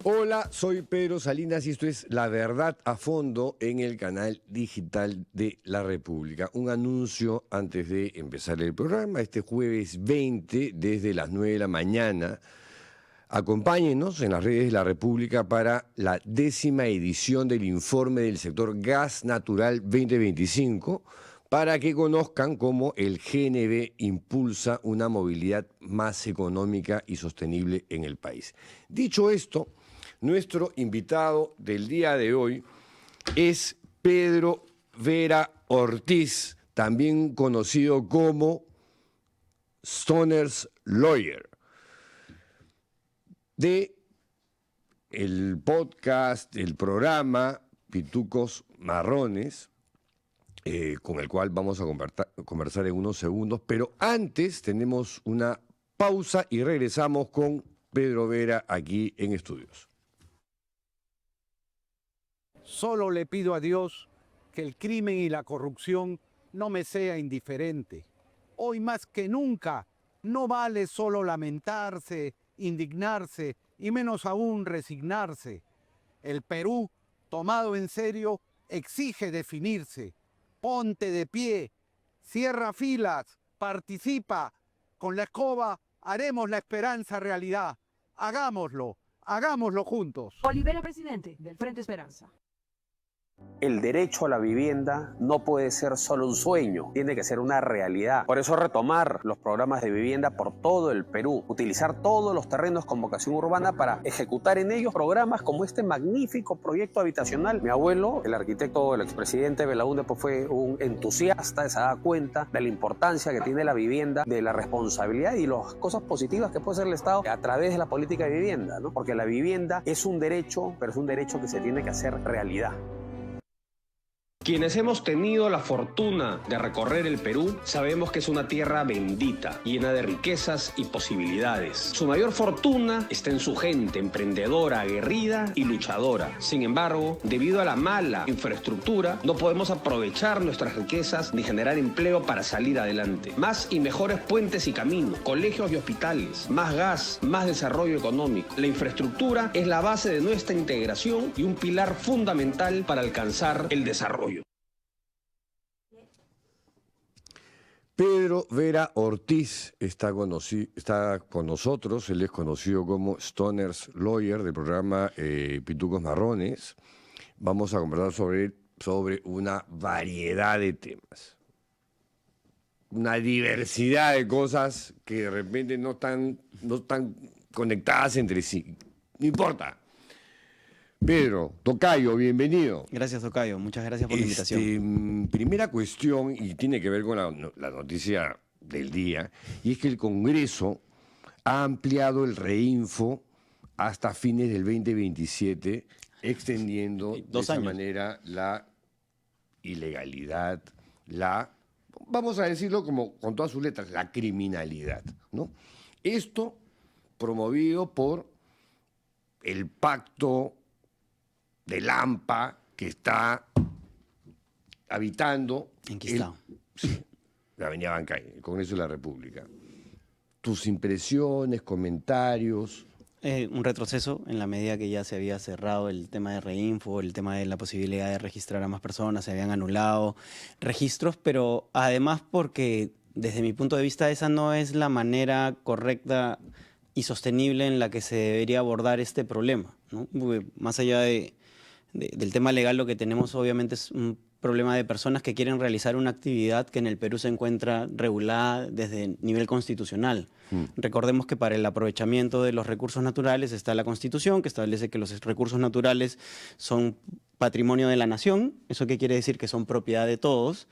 Hola, soy Pedro Salinas y esto es La Verdad a Fondo en el canal digital de La República. Un anuncio antes de empezar el programa, este jueves 20 desde las 9 de la mañana. Acompáñenos en las redes de La República para la 10ª edición del informe del sector gas natural 2025 para que conozcan cómo el GNB impulsa una movilidad más económica y sostenible en el país. Dicho esto, nuestro invitado del día de hoy es Pedro Vera Ortiz, también conocido como Stoner's Lawyer, de el podcast, el programa Pitucos Marrones, con el cual vamos a conversar en unos segundos, pero antes tenemos una pausa y regresamos con Pedro Vera aquí en estudios. Solo le pido a Dios que el crimen y la corrupción no me sea indiferente. Hoy más que nunca no vale solo lamentarse, indignarse y menos aún resignarse. El Perú, tomado en serio, exige definirse. Ponte de pie, cierra filas, participa. Con la escoba haremos la esperanza realidad. Hagámoslo juntos. Olivera, presidente del Frente Esperanza. El derecho a la vivienda no puede ser solo un sueño, tiene que ser una realidad. Por eso retomar los programas de vivienda por todo el Perú, utilizar todos los terrenos con vocación urbana para ejecutar en ellos programas como este magnífico proyecto habitacional. Mi abuelo, el arquitecto, el expresidente Belaúnde, pues fue un entusiasta, se da cuenta de la importancia que tiene la vivienda, de la responsabilidad y las cosas positivas que puede hacer el Estado a través de la política de vivienda, ¿no? Porque la vivienda es un derecho, pero es un derecho que se tiene que hacer realidad. Quienes hemos tenido la fortuna de recorrer el Perú sabemos que es una tierra bendita, llena de riquezas y posibilidades. Su mayor fortuna está en su gente, emprendedora, aguerrida y luchadora. Sin embargo, debido a la mala infraestructura, no podemos aprovechar nuestras riquezas ni generar empleo para salir adelante. Más y mejores puentes y caminos, colegios y hospitales, más gas, más desarrollo económico. La infraestructura es la base de nuestra integración y un pilar fundamental para alcanzar el desarrollo. Pedro Vera Ortiz está con nosotros, él es conocido como Stoner's Lawyer del programa Pitucos Marrones. Vamos a conversar sobre una variedad de temas, una diversidad de cosas que de repente no están conectadas entre sí. No importa. Pedro, tocayo, bienvenido. Gracias, tocayo. Muchas gracias por la invitación. Primera cuestión, y tiene que ver con la noticia del día, y es que el Congreso ha ampliado el reinfo hasta fines del 2027, extendiendo de esa manera la ilegalidad, vamos a decirlo como con todas sus letras, la criminalidad, ¿no? Esto promovido por el pacto de Lampa, que está habitando la avenida Bancay, el Congreso de la República. Tus impresiones, comentarios. Un retroceso en la medida que ya se había cerrado el tema de reinfo, el tema de la posibilidad de registrar a más personas, se habían anulado registros, pero además porque desde mi punto de vista esa no es la manera correcta y sostenible en la que se debería abordar este problema, ¿no? Porque más allá del tema legal, lo que tenemos obviamente es un problema de personas que quieren realizar una actividad que en el Perú se encuentra regulada desde nivel constitucional. Recordemos que para el aprovechamiento de los recursos naturales está la Constitución, que establece que los recursos naturales son patrimonio de la nación. ¿Eso qué quiere decir? Que son propiedad de todos,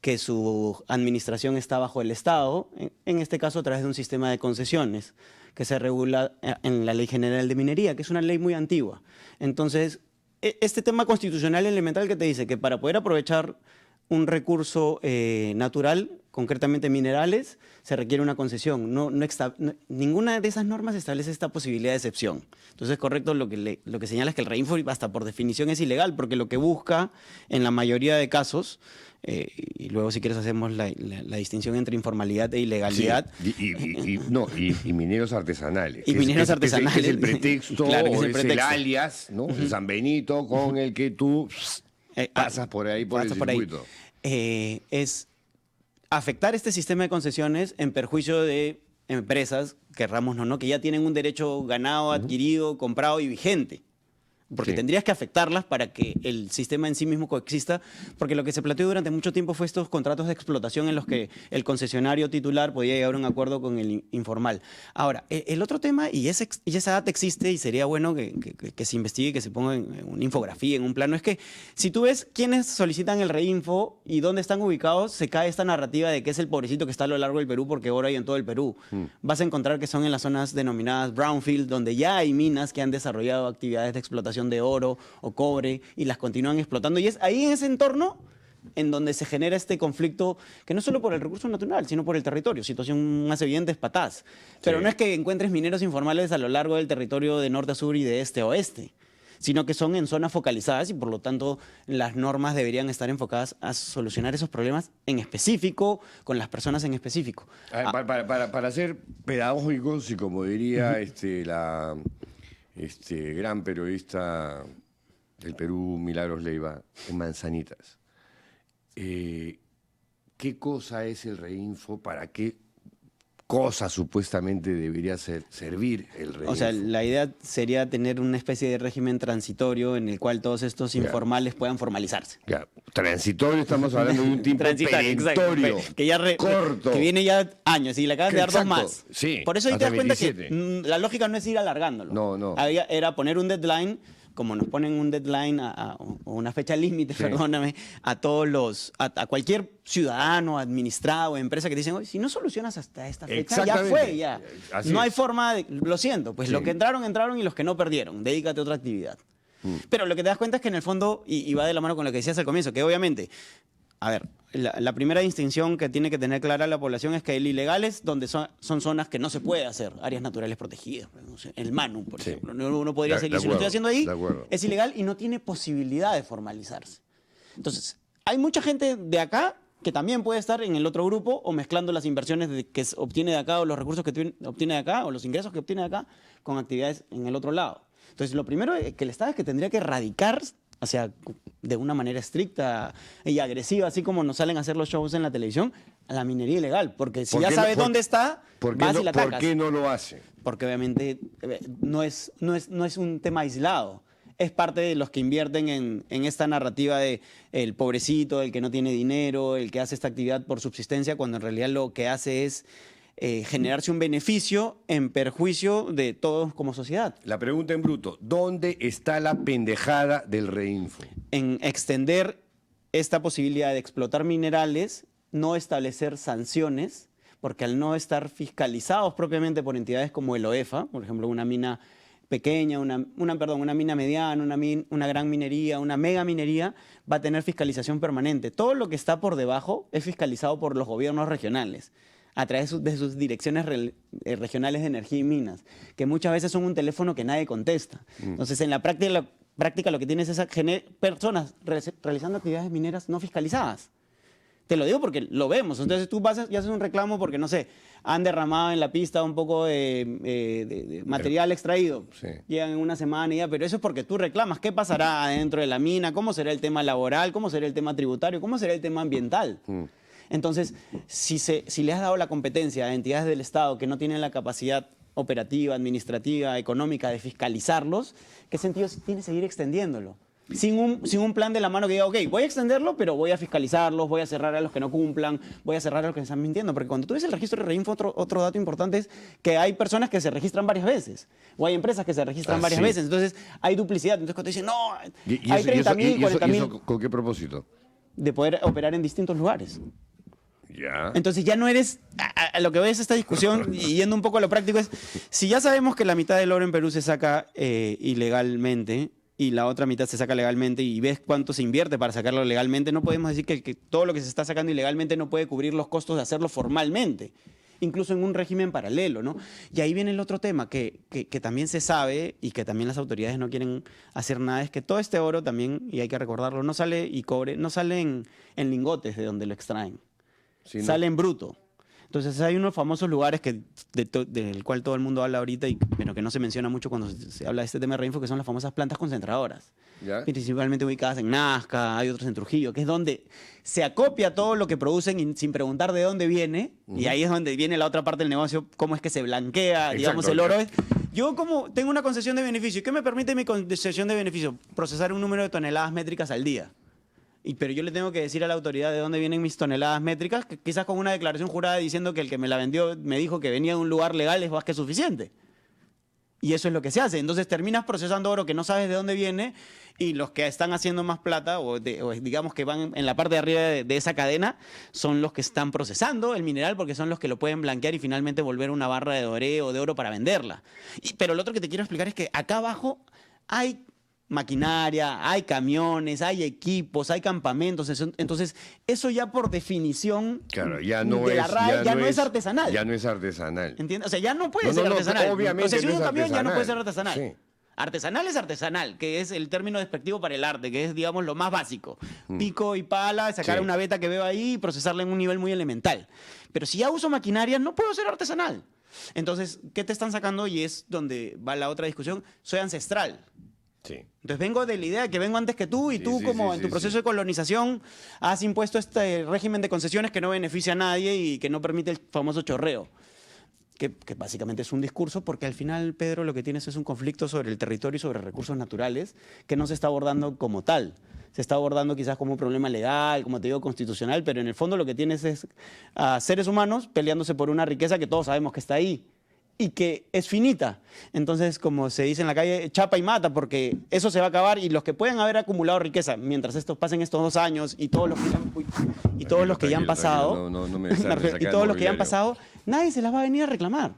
que su administración está bajo el Estado, en este caso a través de un sistema de concesiones que se regula en la Ley General de Minería, que es una ley muy antigua. Entonces, este tema constitucional elemental que te dice que para poder aprovechar un recurso natural, concretamente minerales, se requiere una concesión. Ninguna de esas normas establece esta posibilidad de excepción. Entonces, correcto, lo que señala es que el REINFO hasta por definición es ilegal, porque lo que busca en la mayoría de casos, y luego si quieres hacemos la distinción entre informalidad e ilegalidad. Sí, y mineros artesanales. Y mineros artesanales. Es el pretexto, claro, o es el pretexto. alias, ¿no? El San Benito con el que tú pasas por ahí, por el circuito. Es afectar este sistema de concesiones en perjuicio de empresas, querramos o no, que ya tienen un derecho ganado, adquirido, comprado y vigente. Porque Sí. tendrías que afectarlas para que el sistema en sí mismo coexista, porque lo que se planteó durante mucho tiempo fue estos contratos de explotación en los que el concesionario titular podía llegar a un acuerdo con el informal. Ahora, el otro tema, y esa data existe y sería bueno que se investigue, que se ponga en una infografía, en un plano, es que si tú ves quiénes solicitan el REINFO y dónde están ubicados, se cae esta narrativa de que es el pobrecito que está a lo largo del Perú, porque ahora hay en todo el Perú. Vas a encontrar que son en las zonas denominadas brownfield, donde ya hay minas que han desarrollado actividades de explotación de oro o cobre y las continúan explotando. Y es ahí en ese entorno en donde se genera este conflicto, que no solo por el recurso natural, sino por el territorio. Situación más evidente es Patás. Pero Sí. no es que encuentres mineros informales a lo largo del territorio de norte a sur y de este a oeste, sino que son en zonas focalizadas y por lo tanto las normas deberían estar enfocadas a solucionar esos problemas en específico, con las personas en específico. Para ser pedagógicos y como diría gran periodista del Perú, Milagros Leiva, en Manzanitas, ¿qué cosa es el REINFO? ¿Para qué cosa supuestamente debería servir el REINFO? O sea, la idea sería tener una especie de régimen transitorio en el cual todos estos informales puedan formalizarse. Ya, transitorio, estamos hablando de un tiempo Transitario, exacto, perentorio, que ya corto. que viene ya años y le acaban de dar dos Exacto, más. sí, Por eso ahí te hasta das cuenta 27. que la lógica no es ir alargándolo. No. Era poner un deadline, como nos ponen un deadline o una fecha límite, Sí. perdóname, a cualquier ciudadano, administrado, empresa que dicen, oye, si no solucionas hasta esta fecha, ya fue, ya. Así No hay es. forma de, lo siento, pues Sí. los que entraron y los que no perdieron, dedícate a otra actividad. Pero lo que te das cuenta es que en el fondo, y va de la mano con lo que decías al comienzo, que obviamente, a ver, la primera distinción que tiene que tener clara la población es que el ilegal es donde son zonas que no se puede hacer, áreas naturales protegidas, no sé, el Manu, por Sí. ejemplo. Uno podría De seguir, si lo acuerdo, estoy haciendo ahí, de acuerdo. es ilegal y no tiene posibilidad de formalizarse. Entonces, hay mucha gente de acá que también puede estar en el otro grupo o mezclando las inversiones que obtiene de acá o los recursos que obtiene de acá o los ingresos que obtiene de acá con actividades en el otro lado. Entonces, lo primero que el Estado es que tendría que erradicar de una manera estricta y agresiva, así como nos salen a hacer los shows en la televisión, a la minería ilegal. Porque si ¿Por ya qué sabes no- dónde está, vas y la atacas. ¿Por qué no lo hace? Porque obviamente no es un tema aislado. Es parte de los que invierten en esta narrativa de el pobrecito, el que no tiene dinero, el que hace esta actividad por subsistencia, cuando en realidad lo que hace es generarse un beneficio en perjuicio de todos como sociedad. La pregunta en bruto, ¿dónde está la pendejada del REINFO? En extender esta posibilidad de explotar minerales, no establecer sanciones, porque al no estar fiscalizados propiamente por entidades como el OEFA, por ejemplo, una mina pequeña, una mina mediana, una gran minería, una mega minería, va a tener fiscalización permanente. Todo lo que está por debajo es fiscalizado por los gobiernos regionales, a través de sus direcciones regionales de energía y minas, que muchas veces son un teléfono que nadie contesta. Entonces, en la práctica lo que tienes es personas realizando actividades mineras no fiscalizadas. Te lo digo porque lo vemos. Entonces tú vas y haces un reclamo porque, no sé, han derramado en la pista un poco de material extraído. Sí. Llegan en una semana y ya, pero eso es porque tú reclamas. ¿Qué pasará dentro de la mina? ¿Cómo será el tema laboral? ¿Cómo será el tema tributario? ¿Cómo será el tema ambiental? Entonces, si le has dado la competencia a entidades del Estado que no tienen la capacidad operativa, administrativa, económica de fiscalizarlos, ¿qué sentido tiene seguir extendiéndolo? Sin un plan de la mano que diga, ok, voy a extenderlo, pero voy a fiscalizarlos, voy a cerrar a los que no cumplan, voy a cerrar a los que están mintiendo. Porque cuando tú ves el registro de REINFO, otro dato importante es que hay personas que se registran varias veces, o hay empresas que se registran varias sí. veces. Entonces, hay duplicidad. Entonces, cuando dicen, no, ¿Y hay eso- 30.000, y eso 40.000, con qué propósito? de poder operar en distintos lugares. Ya. Entonces ya no eres, a lo que ves esta discusión, y yendo un poco a lo práctico, es, si ya sabemos que la mitad del oro en Perú se saca ilegalmente, y la otra mitad se saca legalmente y ves cuánto se invierte para sacarlo legalmente, no podemos decir que todo lo que se está sacando ilegalmente no puede cubrir los costos de hacerlo formalmente, incluso en un régimen paralelo, ¿no? Y ahí viene el otro tema que también se sabe y que también las autoridades no quieren hacer nada, es que todo este oro también, y hay que recordarlo, no sale, y cobre, no sale en lingotes de donde lo extraen, sale en bruto. Entonces hay unos famosos lugares del cual todo el mundo habla ahorita, pero que no se menciona mucho cuando se habla de este tema de Reinfo, que son las famosas plantas concentradoras. ¿Ya? Principalmente ubicadas en Nazca, hay otros en Trujillo, que es donde se acopia todo lo que producen sin preguntar de dónde viene, y ahí es donde viene la otra parte del negocio, cómo es que se blanquea, digamos, el oro. Yo como tengo una concesión de beneficio, ¿qué me permite mi concesión de beneficio? Procesar un número de toneladas métricas al día. Pero yo le tengo que decir a la autoridad de dónde vienen mis toneladas métricas, que quizás con una declaración jurada diciendo que el que me la vendió me dijo que venía de un lugar legal es más que suficiente. Y eso es lo que se hace. Entonces terminas procesando oro que no sabes de dónde viene y los que están haciendo más plata o digamos que van en la parte de arriba de esa cadena son los que están procesando el mineral porque son los que lo pueden blanquear y finalmente volver una barra de doré o de oro para venderla. Pero lo otro que te quiero explicar es que acá abajo hay maquinaria, hay camiones, hay equipos, hay campamentos. Entonces, eso ya por definición Claro, ya no de la RAE ya no es artesanal. Ya no es artesanal. ¿Entiendes? O sea, ya no puede ser artesanal. Obviamente o sea, si no un es camión ya no artesanal. puede ser artesanal. Sí. Artesanal es artesanal, que es el término despectivo para el arte, que es, digamos, lo más básico. Pico y pala, sacar Sí. una veta que veo ahí y procesarla en un nivel muy elemental. Pero si ya uso maquinaria, no puedo ser artesanal. Entonces, ¿qué te están sacando? Y es donde va la otra discusión. Soy ancestral. Sí. Entonces vengo de la idea de que vengo antes que tú y Sí, tú sí, como sí, en tu sí, proceso sí. de colonización has impuesto este régimen de concesiones que no beneficia a nadie y que no permite el famoso chorreo. Que básicamente es un discurso porque al final, Pedro, lo que tienes es un conflicto sobre el territorio y sobre recursos naturales que no se está abordando como tal. Se está abordando quizás como un problema legal, como te digo, constitucional, pero en el fondo lo que tienes es a seres humanos peleándose por una riqueza que todos sabemos que está ahí y que es finita. Entonces, como se dice en la calle, chapa y mata, porque eso se va a acabar y los que pueden haber acumulado riqueza mientras pasen estos 2 años y todos los que, y todos los que ya han pasado, No me salves acá y el todos los que ya han mobiliario. pasado, nadie se las va a venir a reclamar.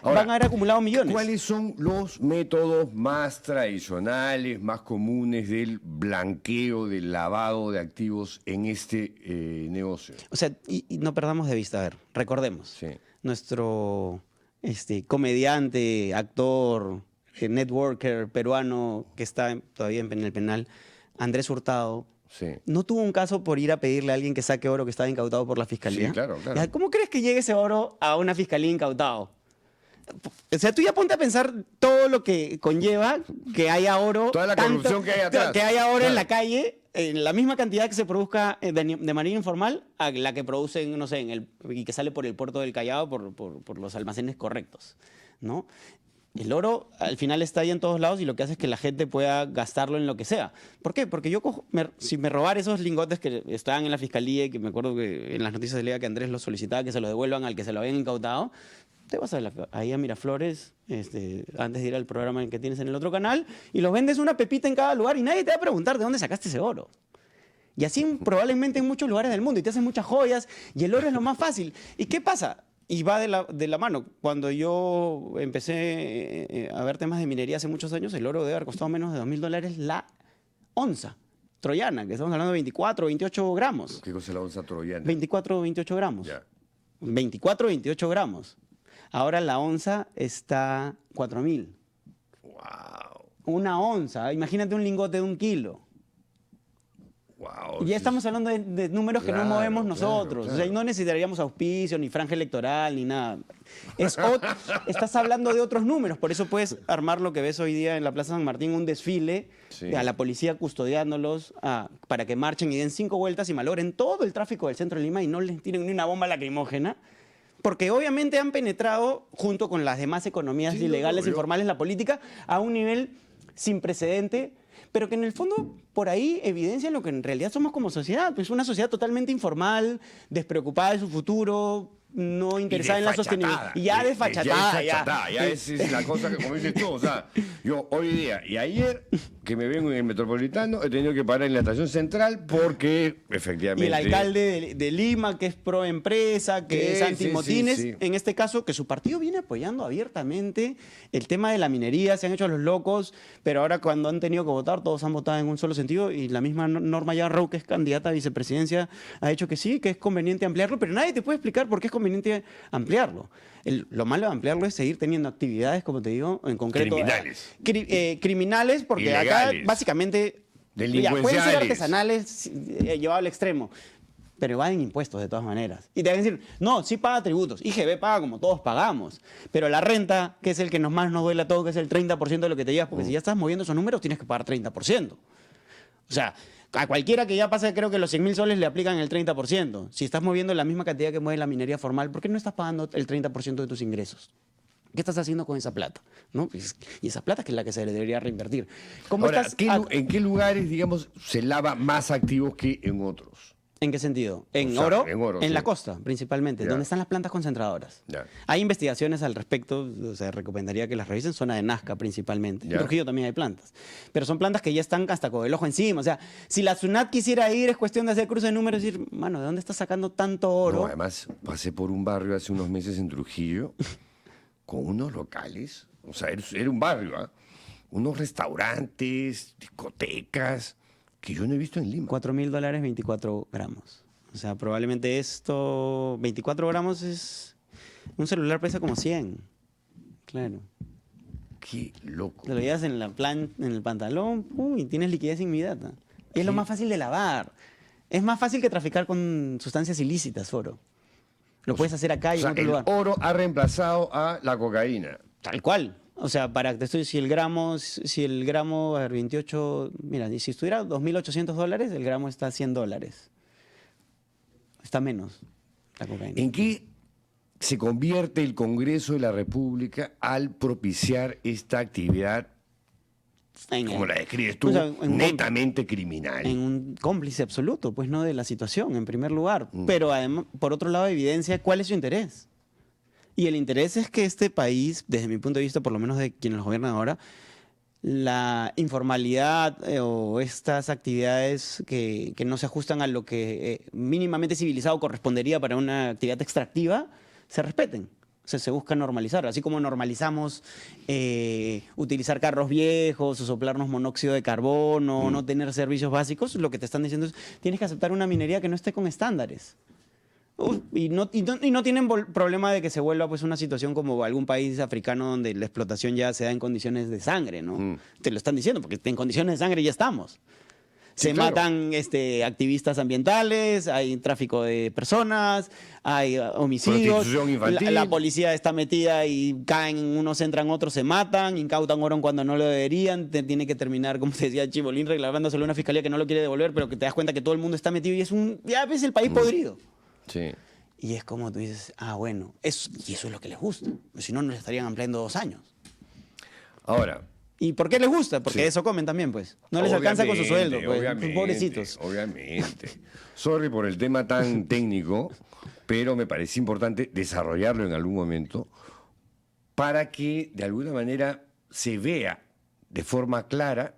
Ahora, Van a haber acumulado millones. ¿Cuáles son los métodos más tradicionales, más comunes del blanqueo, del lavado de activos en este negocio? O sea, y no perdamos de vista, a ver, recordemos, Sí. nuestro comediante, actor, networker peruano que está todavía en el penal, Andrés Hurtado, Sí. ¿no tuvo un caso por ir a pedirle a alguien que saque oro que estaba incautado por la fiscalía? Sí, claro. Ya, ¿cómo crees que llegue ese oro a una fiscalía incautado? O sea, tú ya ponte a pensar todo lo que conlleva que haya oro. Toda la corrupción que hay atrás. Que haya oro Claro. en la calle, en la misma cantidad que se produzca de manera informal a la que producen, no sé, y que sale por el puerto del Callao por los almacenes correctos, ¿no? El oro al final está ahí en todos lados y lo que hace es que la gente pueda gastarlo en lo que sea. ¿Por qué? Porque yo si me robara esos lingotes que estaban en la fiscalía y que me acuerdo que en las noticias se leía que Andrés los solicitaba que se los devuelvan al que se lo habían incautado, te vas ahí a Miraflores antes de ir al programa que tienes en el otro canal y los vendes una pepita en cada lugar y nadie te va a preguntar de dónde sacaste ese oro. Y así probablemente en muchos lugares del mundo y te hacen muchas joyas y el oro es lo más fácil. ¿Y qué pasa? Y va de la mano. Cuando yo empecé a ver temas de minería hace muchos años, el oro debe haber costado menos de $2.000 la onza troyana, que estamos hablando de 24 o 28 gramos. ¿Qué cosa es la onza troyana? 24 o 28 gramos. Ya. 24 o 28 gramos. Ahora la onza está 4.000. Wow. Una onza. Imagínate un lingote de 1 kilo. Wow. Y ya estamos hablando de números que no Claro, movemos claro, nosotros. claro. O sea, y no necesitaríamos auspicio, ni franja electoral, ni nada. Estás hablando de otros números. Por eso puedes armar lo que ves hoy día en la Plaza San Martín, un desfile Sí. a la policía custodiándolos para que marchen y den 5 vueltas y malogren todo el tráfico del centro de Lima y no les tiren ni una bomba lacrimógena. Porque obviamente han penetrado, junto con las demás economías Sí, ilegales, yo- informales, la política, a un nivel sin precedente, pero que en el fondo por ahí evidencia lo que en realidad somos como sociedad. Pues una sociedad totalmente informal, despreocupada de su futuro, no interesada en la sostenibilidad. Y ya desfachatada. Ya es la cosa que, como dices tú, o sea, yo hoy día y ayer que me vengo en el Metropolitano, he tenido que parar en la estación central porque efectivamente... Y el alcalde de Lima, que es pro empresa, que es anti-motines, sí. en este caso, que su partido viene apoyando abiertamente el tema de la minería, se han hecho los locos, pero ahora cuando han tenido que votar, todos han votado en un solo sentido, y la misma Norma Yarrow, que es candidata a vicepresidencia, ha dicho que sí, que es conveniente ampliarlo, pero nadie te puede explicar por qué es conveniente ampliarlo. Lo malo de ampliarlo es seguir teniendo actividades, como te digo, en concreto... Criminales. Criminales, porque acá básicamente... Delincuenciales. Pueden ser artesanales llevado al extremo, pero van en impuestos de todas maneras. Y te van a decir, no, sí paga tributos, IGB paga como todos pagamos, pero la renta, que es el que más nos duele a todos, que es el 30% de lo que te llevas, porque si ya estás moviendo esos números, tienes que pagar 30%. O sea, a cualquiera que ya pase, creo que los 100.000 soles le aplican el 30%. Si estás moviendo la misma cantidad que mueve la minería formal, ¿por qué no estás pagando el 30% de tus ingresos? ¿Qué estás haciendo con esa plata? ¿No? Y esa plata que es la que se le debería reinvertir. Ahora, ¿en qué lugares, digamos, se lava más activos que en otros? ¿En qué sentido? En oro, en sí. la costa, principalmente, Ya. donde están las plantas concentradoras. Ya. Hay investigaciones al respecto, o sea, recomendaría que las revisen, zona de Nazca principalmente. Ya. En Trujillo también hay plantas, pero son plantas que ya están hasta con el ojo encima. O sea, si la SUNAT quisiera ir, es cuestión de hacer cruce de números y decir, mano, ¿de dónde estás sacando tanto oro? No, además, pasé por un barrio hace unos meses en Trujillo con unos locales, o sea, era un barrio, ¿ah? Unos restaurantes, discotecas, que yo no he visto en Lima. $4.000, 24 gramos. O sea, probablemente esto, 24 gramos es, un celular pesa como 100. Claro. Qué loco. Te lo llevas en en el pantalón, y tienes liquidez inmediata. Y es lo más fácil de lavar. Es más fácil que traficar con sustancias ilícitas, oro. Lo puedes hacer acá y O sea, en otro el lugar. oro ha reemplazado a la cocaína. Tal cual. O sea, si el gramo, a ver, 28, mira, si estuviera $2.800, el gramo está a $100. Está menos la cocaína. ¿En qué se convierte el Congreso de la República al propiciar esta actividad, como la describes tú, O sea, netamente criminal? En un cómplice absoluto, pues no de la situación, en primer lugar. Pero además, por otro lado, evidencia cuál es su interés. Y el interés es que este país, desde mi punto de vista, por lo menos de quienes lo gobiernan ahora, la informalidad o estas actividades que no se ajustan a lo que mínimamente civilizado correspondería para una actividad extractiva, se respeten. O sea, se busca normalizar. Así como normalizamos utilizar carros viejos o soplarnos monóxido de carbono, no tener servicios básicos, lo que te están diciendo es tienes que aceptar una minería que no esté con estándares. Y no tienen problema de que se vuelva pues una situación como algún país africano donde la explotación ya se da en condiciones de sangre, ¿no? Te lo están diciendo, porque en condiciones de sangre ya estamos. Se claro. matan activistas ambientales, hay tráfico de personas, hay homicidios, Prostitución infantil. la policía está metida y caen, unos entran, otros se matan, incautan oro cuando no lo deberían, tiene que terminar, como te decía Chibolín, reclamándoselo a una fiscalía que no lo quiere devolver, pero que te das cuenta que todo el mundo está metido y ya ves el país podrido. Sí. Y es como tú dices, bueno, y eso es lo que les gusta. Si no, nos estarían ampliando 2 años. Ahora, ¿Y por qué les gusta? Porque Sí. eso comen también, pues. No les alcanza con su sueldo, pues. Obviamente, Pobrecitos. obviamente. Sorry por el tema tan técnico, pero me parece importante desarrollarlo en algún momento para que de alguna manera se vea de forma clara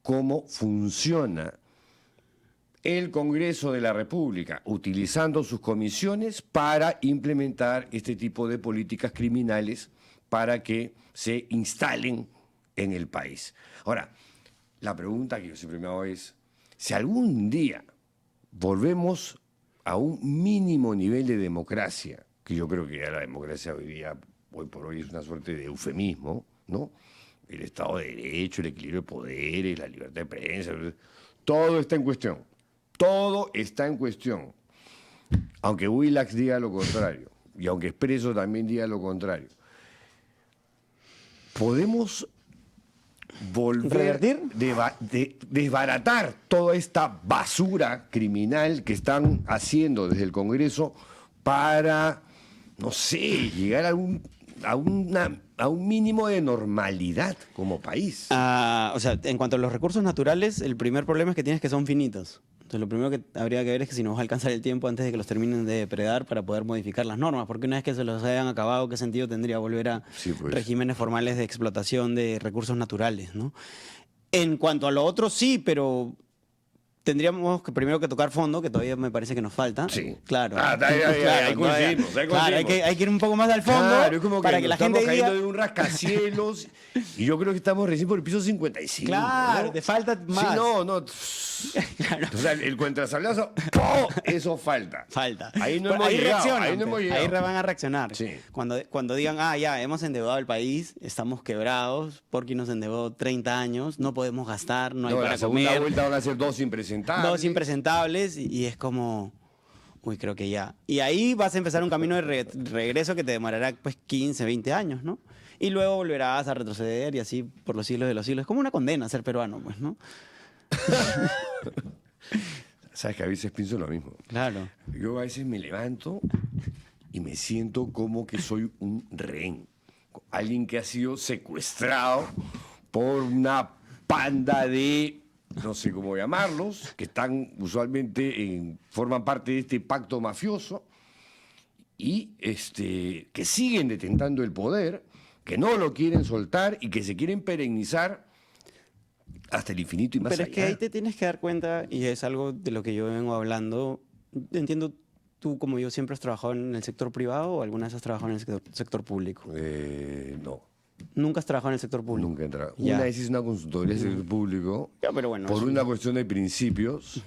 cómo funciona el Congreso de la República, utilizando sus comisiones para implementar este tipo de políticas criminales para que se instalen en el país. Ahora, la pregunta que yo siempre me hago es, si algún día volvemos a un mínimo nivel de democracia, que yo creo que ya la democracia hoy por hoy es una suerte de eufemismo, ¿no? El Estado de Derecho, el equilibrio de poderes, la libertad de prensa, todo está en cuestión. Todo está en cuestión. Aunque Willax diga lo contrario, y aunque Expreso también diga lo contrario. ¿Podemos volver desbaratar toda esta basura criminal que están haciendo desde el Congreso para, no sé, llegar a un mínimo de normalidad como país? O sea, en cuanto a los recursos naturales, el primer problema es que tienes que son finitos. Entonces, lo primero que habría que ver es que si nos va a alcanzar el tiempo antes de que los terminen de depredar para poder modificar las normas, porque una vez que se los hayan acabado, ¿qué sentido tendría volver a Sí, pues. regímenes formales de explotación de recursos naturales, ¿no? En cuanto a lo otro, sí, pero tendríamos que primero que tocar fondo, que todavía me parece que nos falta. Sí. Claro. Ahí Claro, coincidimos, todavía- ahí claro, coincidimos. hay que ir un poco más al fondo Claro, es como para que nos la gente estamos diga... cayendo de un rascacielos y yo creo que estamos recién por el piso 55. Claro, ¿no? te falta más. Sí, no. Claro. O sea, el contrasablazo, ¡pum! Eso falta. Falta. Ahí no Pero hemos llegado, reaccionan, ahí no hemos llegado. ahí van a reaccionar. Sí. Cuando digan, ya, hemos endeudado el país, estamos quebrados, Porky nos endeudó 30 años, no podemos gastar, no hay No, para la segunda comer. vuelta van a ser dos impresentables. Dos impresentables y es como, uy, creo que ya. Y ahí vas a empezar un camino de regreso que te demorará pues 15, 20 años, ¿no? Y luego volverás a retroceder y así por los siglos de los siglos. Es como una condena ser peruano, pues, ¿no? Sabes que a veces pienso lo mismo. Claro. Yo a veces me levanto y me siento como que soy un rehén. Alguien que ha sido secuestrado por una panda de, no sé cómo llamarlos, que están usualmente forman parte de este pacto mafioso y que siguen detentando el poder, que no lo quieren soltar y que se quieren perennizar hasta el infinito y más Pero allá. es que ahí te tienes que dar cuenta, y es algo de lo que yo vengo hablando. Entiendo, tú como yo siempre has trabajado en el sector privado o alguna vez has trabajado en el sector público. No. Nunca has trabajado en el sector público. Nunca he entrado. Ya. Una vez hice una consultoría del sector público Ya, pero bueno, por eso- una cuestión de principios,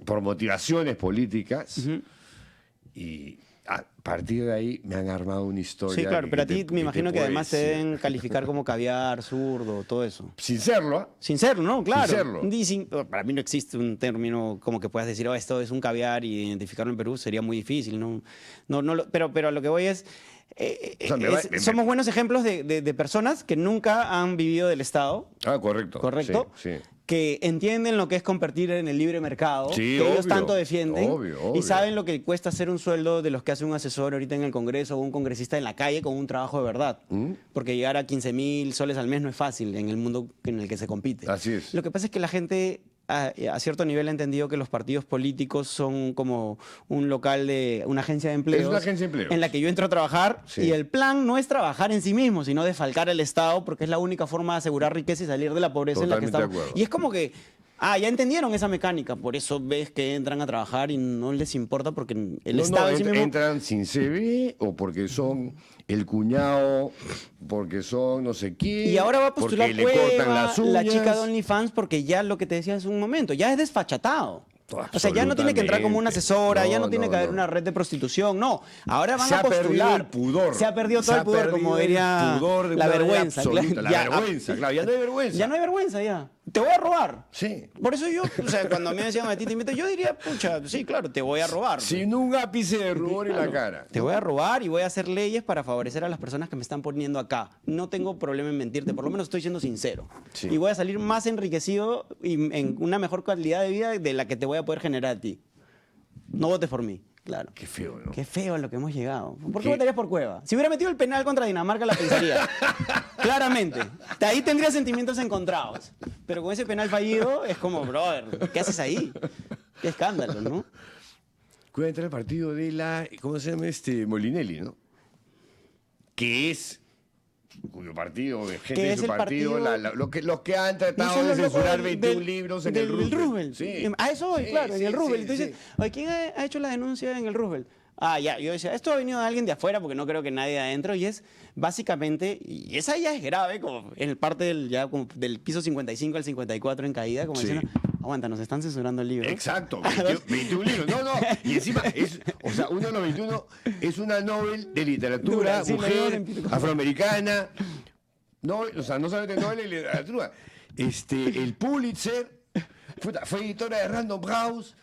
por motivaciones políticas, y a partir de ahí me han armado una historia. Sí, claro, pero a ti me imagino que puedo además te decir. deben calificar como caviar, zurdo, todo eso. Sin serlo, ¿ah? Sin serlo, ¿no? Claro. serlo. Para mí no existe un término como que puedas decir, oh, esto es un caviar y identificarlo en Perú sería muy difícil, ¿no? Pero a lo que voy es... O sea, somos buenos ejemplos de personas que nunca han vivido del Estado, Correcto. ¿correcto? Sí, sí. Que entienden lo que es competir en el libre mercado, Sí, que ellos obvio, tanto defienden, obvio. y saben lo que cuesta hacer un sueldo de los que hace un asesor ahorita en el Congreso o un congresista en la calle con un trabajo de verdad. Porque llegar a 15.000 soles al mes no es fácil en el mundo en el que se compite. Así es. Lo que pasa es que la gente a cierto nivel ha entendido que los partidos políticos son como un local de una agencia de empleos. Es una agencia de empleos. En la que yo entro a trabajar Sí. y el plan no es trabajar en sí mismo, sino defalcar al Estado porque es la única forma de asegurar riqueza y salir de la pobreza en la que Totalmente de estamos. acuerdo. Y es como que ya entendieron esa mecánica, por eso ves que entran a trabajar y no les importa porque el No, Estado en sí mismo... entran sin CV o porque son el cuñado, porque son no sé quién. Y ahora va a postular porque le cortan Cueva, las la uñas. chica de OnlyFans, porque ya lo que te decía hace un momento, ya es desfachatado. O sea, ya no tiene que entrar como una asesora, ya no tiene que haber una red de prostitución, no. Ahora van Se a ha perdido postular. el pudor. Se ha perdido todo Se el ha pudor, perdido como el diría pudor de la una manera vergüenza. absoluta, la Ya, vergüenza, claro, ya no hay vergüenza. Ya no hay vergüenza, ya. Te voy a robar. Sí. Por eso yo, o sea, cuando me decían a ti te invito, yo diría, pucha, sí, claro, te voy a robar. Sin un ápice de rubor en la Claro. cara. Te voy a robar y voy a hacer leyes para favorecer a las personas que me están poniendo acá. No tengo problema en mentirte, por lo menos estoy siendo sincero. Sí. Y voy a salir más enriquecido y en una mejor calidad de vida de la que te voy a poder generar a ti. No votes por mí, claro. Qué feo, ¿no? Qué feo a lo que hemos llegado. ¿Por qué ¿Qué? votarías por Cueva? Si hubiera metido el penal contra Dinamarca, la pensaría. Claramente. De ahí tendría sentimientos encontrados. Pero con ese penal fallido es como, brother, ¿qué haces ahí? Qué escándalo, ¿no? Cuida entrar el partido de la. ¿Cómo se llama Molinelli, ¿no? Que es. Cuyo partido, de gente Que de es su el partido, partido- los que han No tratado son de los locos censurar del- 21 del- libros en del el Roosevelt. Sí. Sí. A eso voy, Sí, claro, en sí, el Roosevelt. sí, Y tú dices, sí. oye, ¿quién ha hecho la denuncia en el Roosevelt? Yo decía, esto ha venido de alguien de afuera porque no creo que nadie de adentro. Y es básicamente, y esa ya es grave, como en parte como del piso 55 al 54 en caída, como Sí. diciendo, aguanta, nos están censurando el libro. Exacto, 21 libros. No, no. Y encima, o sea, uno de los 21 es una Nobel de literatura, Sí, lo mujer, vimos en Pico. afroamericana. No, o sea, no solamente Nobel de literatura. El Pulitzer fue editora de Random House.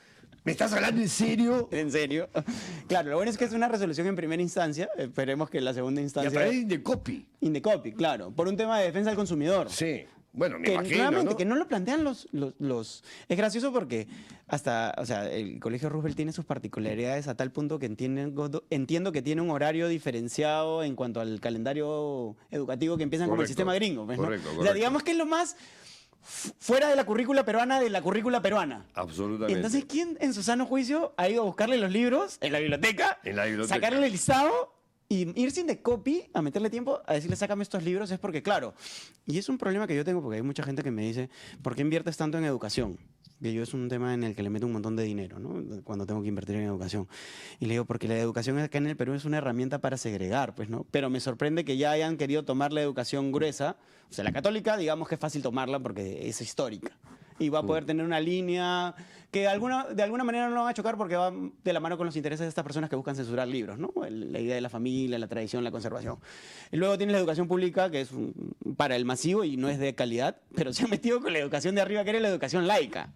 ¿Me estás hablando en serio? ¿En serio? Claro, lo bueno es que es una resolución en primera instancia. Esperemos que en la segunda Y a instancia... través de copy. Indecopy, claro, por un tema de defensa del consumidor. Sí. Bueno, me Que imagino, nuevamente, ¿no? que no lo plantean los... Es gracioso porque o sea, el Colegio Roosevelt tiene sus particularidades a tal punto que entiendo que tiene un horario diferenciado en cuanto al calendario educativo que empiezan como el Correcto, sistema gringo. pues, ¿no? correcto, O sea, correcto. digamos que es lo más fuera de la currícula peruana de la currícula peruana. Absolutamente. Entonces, ¿quién en su sano juicio ha ido a buscarle los libros en la biblioteca? En la biblioteca. Sacarle el listado Y ir sin de copy a meterle tiempo a decirle, sácame estos libros, es porque, claro, y es un problema que yo tengo porque hay mucha gente que me dice, ¿por qué inviertes tanto en educación? Que yo es un tema en el que le meto un montón de dinero, ¿no? Cuando tengo que invertir en educación. Y le digo, porque la educación acá en el Perú es una herramienta para segregar, pues, ¿no? Pero me sorprende que ya hayan querido tomar la educación gruesa. O sea, la católica, digamos que es fácil tomarla porque es histórica. Y va a poder tener una línea que de alguna manera no lo van a chocar porque va de la mano con los intereses de estas personas que buscan censurar libros, ¿no? La idea de la familia, la tradición, la conservación. Y luego tienes la educación pública, que es para el masivo y no es de calidad, pero se han metido con la educación de arriba, que era la educación laica.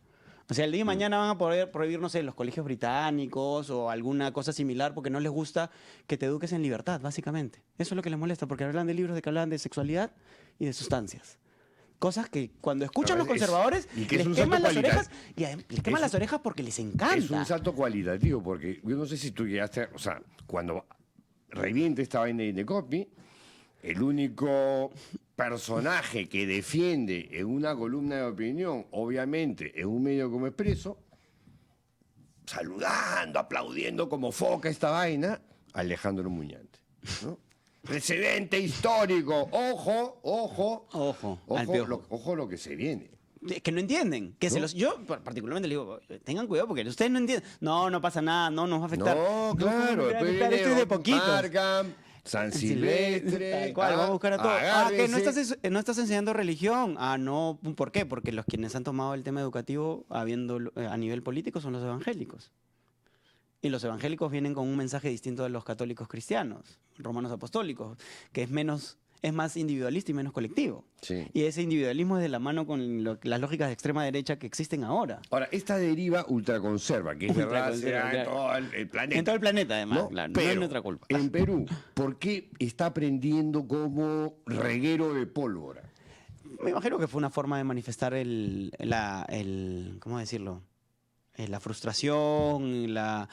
O sea, el día de mañana van a poder prohibir, no sé, los colegios británicos o alguna cosa similar porque no les gusta que te eduques en libertad, básicamente. Eso es lo que les molesta, porque hablan de libros de que hablan de sexualidad y de sustancias. Cosas que cuando escuchan los conservadores les queman las orejas y les queman las orejas porque les encanta. Es un salto cualitativo, porque yo no sé si tú llegaste, o sea, cuando reviente esta vaina de Copy, el único personaje que defiende en una columna de opinión, obviamente en un medio como Expreso, saludando, aplaudiendo como foca esta vaina, Alejandro Muñante, ¿no? Precedente histórico, ojo lo que se viene. Que no entienden. Que ¿No? yo particularmente le digo, tengan cuidado porque ustedes no entienden. No pasa nada, no nos va a afectar. No, claro, después esto es de poquitos. Markham, San Silvestre. Tal cual, vamos a buscar a todos. Que no agárrense. estás enseñando religión. No, ¿por qué? Porque los quienes han tomado el tema educativo a nivel político son los evangélicos. Y los evangélicos vienen con un mensaje distinto de los católicos cristianos, romanos apostólicos, que es más individualista y menos colectivo. Sí. Y ese individualismo es de la mano con las lógicas de extrema derecha que existen ahora. Ahora, esta deriva ultraconserva, que es verdad, se da en todo el planeta. En todo el planeta, además, ¿no? claro, no Pero es nuestra culpa. en Perú, ¿por qué está prendiendo como reguero de pólvora? Me imagino que fue una forma de manifestar ¿cómo decirlo? La frustración, la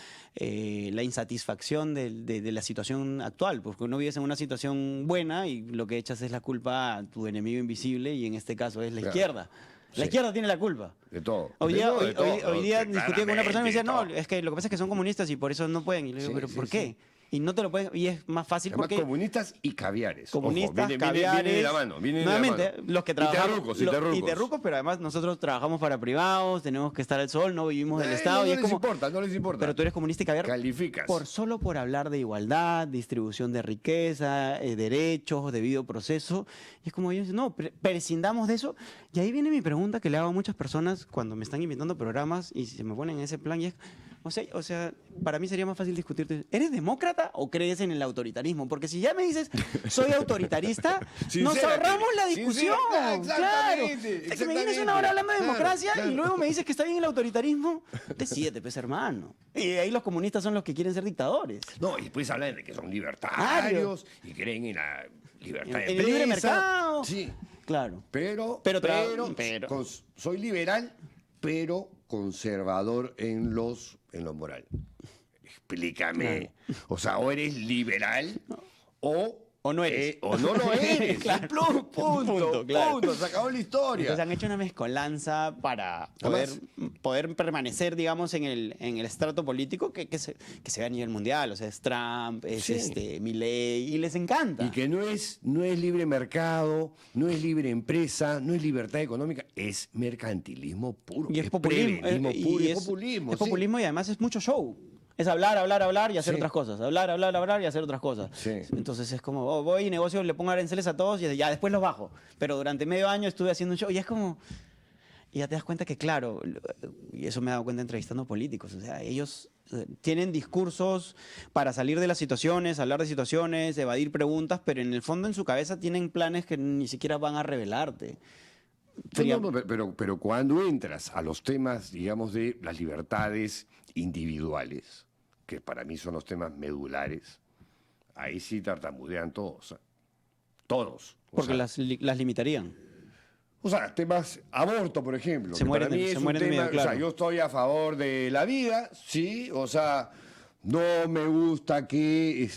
insatisfacción de la situación actual, porque uno vive en una situación buena y lo que echas es la culpa a tu enemigo invisible y en este caso es la Claro. izquierda. La Sí. izquierda tiene la culpa. De todo. Hoy De día, todo, de todo, hoy día claramente, discutía con una persona y me decía, no, todo. es que lo que pasa es que son comunistas y por eso no pueden. Y le digo, Sí, ¿pero sí, por sí. qué? Y no te lo pueden, y es más fácil Además, porque comunistas y caviares. comunistas, Ojo, viene caviares, de la mano, viene de la nuevamente, mano. los que trabajamos, Y terrucos. pero además nosotros trabajamos para privados, tenemos que estar al sol, no vivimos del Estado, No y es les como, importa, no les importa. pero tú eres comunista y caviar Calificas. solo por hablar de igualdad, distribución de riqueza, derechos, debido proceso, y es como ellos dicen, no, prescindamos de eso, y ahí viene mi pregunta que le hago a muchas personas cuando me están invitando a programas y se me ponen en ese plan, y es, o sea, para mí sería más fácil discutirte, ¿eres demócrata o crees en el autoritarismo? Porque si ya me dices, soy autoritarista, nos Sincérate, ahorramos la discusión. sincérate, Claro. exactamente, Es que me vienes una hora hablando de claro, democracia claro. y luego me dices que está bien el autoritarismo. Decídete, pues, hermano. Y ahí los comunistas son los que quieren ser dictadores. No, y después hablan de que son libertarios y creen en la libertad de En el libre empresa. mercado. Sí, Claro. pero soy liberal, pero conservador en lo moral. Explícame. O sea, o eres liberal O no eres. o no lo eres. Claro. Punto, claro. se acabó la historia. Entonces han hecho una mezcolanza para poder permanecer, digamos, en el estrato político que se ve a nivel mundial. O sea, es Trump, es Sí. Milei, y les encanta. Y que no es libre mercado, no es libre empresa, no es libertad económica, es mercantilismo puro. Y es populismo. prebenismo y puro, es populismo. es sí. populismo y además es mucho show. Es hablar y hacer Sí. otras cosas. Hablar y hacer otras cosas. Sí. Entonces es como, voy y negocio, le pongo aranceles a todos y ya después los bajo. Pero durante medio año estuve haciendo un show y es como... Y ya te das cuenta que, claro, y eso me he dado cuenta entrevistando políticos, o sea, ellos tienen discursos para salir de las situaciones, hablar de situaciones, evadir preguntas, pero en el fondo en su cabeza tienen planes que ni siquiera van a revelarte. Pero cuando entras a los temas, digamos, de las libertades individuales, que para mí son los temas medulares, ahí sí tartamudean todos. Todos. Porque las limitarían. O sea, temas aborto, por ejemplo. Se que mueren para mí de- es se un mueren de tema, miedo, claro. O sea, yo estoy a favor de la vida, sí. O sea, no me gusta que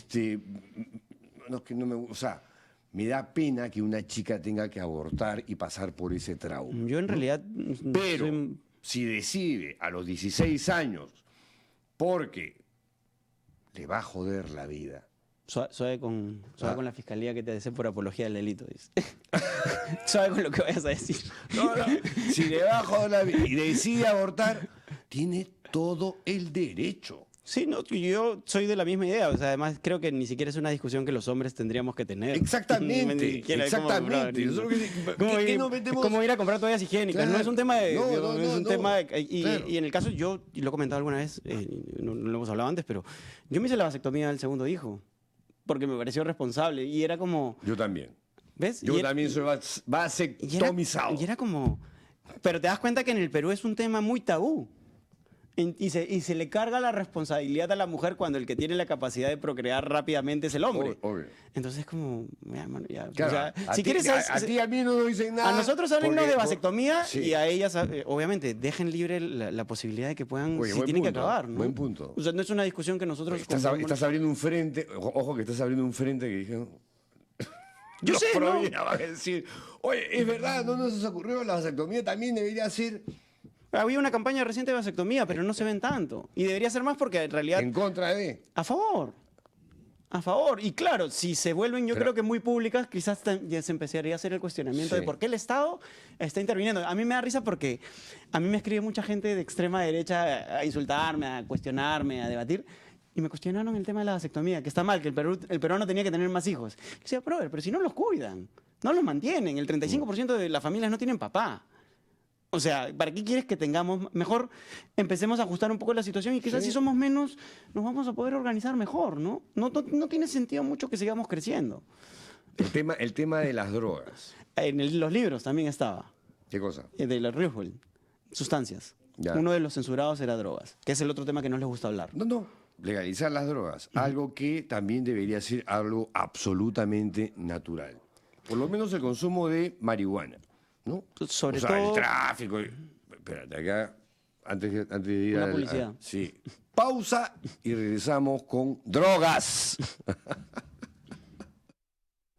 no es que no me gusta. O sea, me da pena que una chica tenga que abortar y pasar por ese trauma. Yo en realidad... Pero soy- si decide a los 16 años, porque le va a joder la vida, Suave con la fiscalía que te hace por apología del delito. Dice. Suave con lo que vayas a decir. No, no. Si le bajo la vida y decide abortar, tiene todo el derecho. Sí, no, yo soy de la misma idea. O sea, además creo que ni siquiera es una discusión que los hombres tendríamos que tener. Exactamente, Ni siquiera es exactamente. ¿Cómo ir a comprar toallas higiénicas? Claro. No es un tema de... No, es un no. tema de- Claro. y en el caso, yo lo he comentado alguna vez, no lo hemos hablado antes, pero yo me hice la vasectomía del segundo hijo porque me pareció responsable y era como... Yo también. ¿Ves? Yo Y era- también soy y era- vasectomizado. Y era como... Pero te das cuenta que en el Perú es un tema muy tabú. Y se le carga la responsabilidad a la mujer cuando el que tiene la capacidad de procrear rápidamente es el hombre. Obvio. Entonces es como... ya, mano, ya. O Claro, sea, a si ti, quieres... a ti y a mí no nos dicen nada. A nosotros háblennos porque- de vasectomía Sí. y a ellas, obviamente, dejen libre la posibilidad de que puedan, Oye, si buen tienen que punto, acabar, ¿no? buen punto. O sea, no es una discusión que nosotros... Estás abriendo un frente, ojo que estás abriendo un frente que dije... Yo los sé, ¿no? providas van a decir, oye, es verdad, no nos ocurrió, la vasectomía también debería ser Había una campaña reciente de vasectomía, pero no se ven tanto. Y debería ser más porque en realidad... en contra de... A favor. A favor. Y claro, si se vuelven, yo Pero- creo que muy públicas, quizás ya se empezaría a hacer el cuestionamiento Sí. de por qué el Estado está interviniendo. A mí me da risa porque a mí me escribe mucha gente de extrema derecha a insultarme, a cuestionarme, a debatir. Y me cuestionaron el tema de la vasectomía, que está mal, que el peruano tenía que tener más hijos. Y decía, pero si no los cuidan, no los mantienen, el 35% de las familias no tienen papá. O sea, ¿para qué quieres que tengamos? Mejor empecemos a ajustar un poco la situación y quizás Sí. si somos menos nos vamos a poder organizar mejor, ¿no? No tiene sentido mucho que sigamos creciendo. El tema de las drogas. En los libros también estaba, ¿Qué cosa? de la Roosevelt, sustancias. Ya. Uno de los censurados era drogas, que es el otro tema que no les gusta hablar. No, legalizar las drogas. Algo que también debería ser algo absolutamente natural. Por lo menos el consumo de marihuana, ¿no? Sobre o sea, todo- el tráfico. Espérate, acá, antes de ir Una al... publicidad. Sí. Pausa y regresamos con drogas.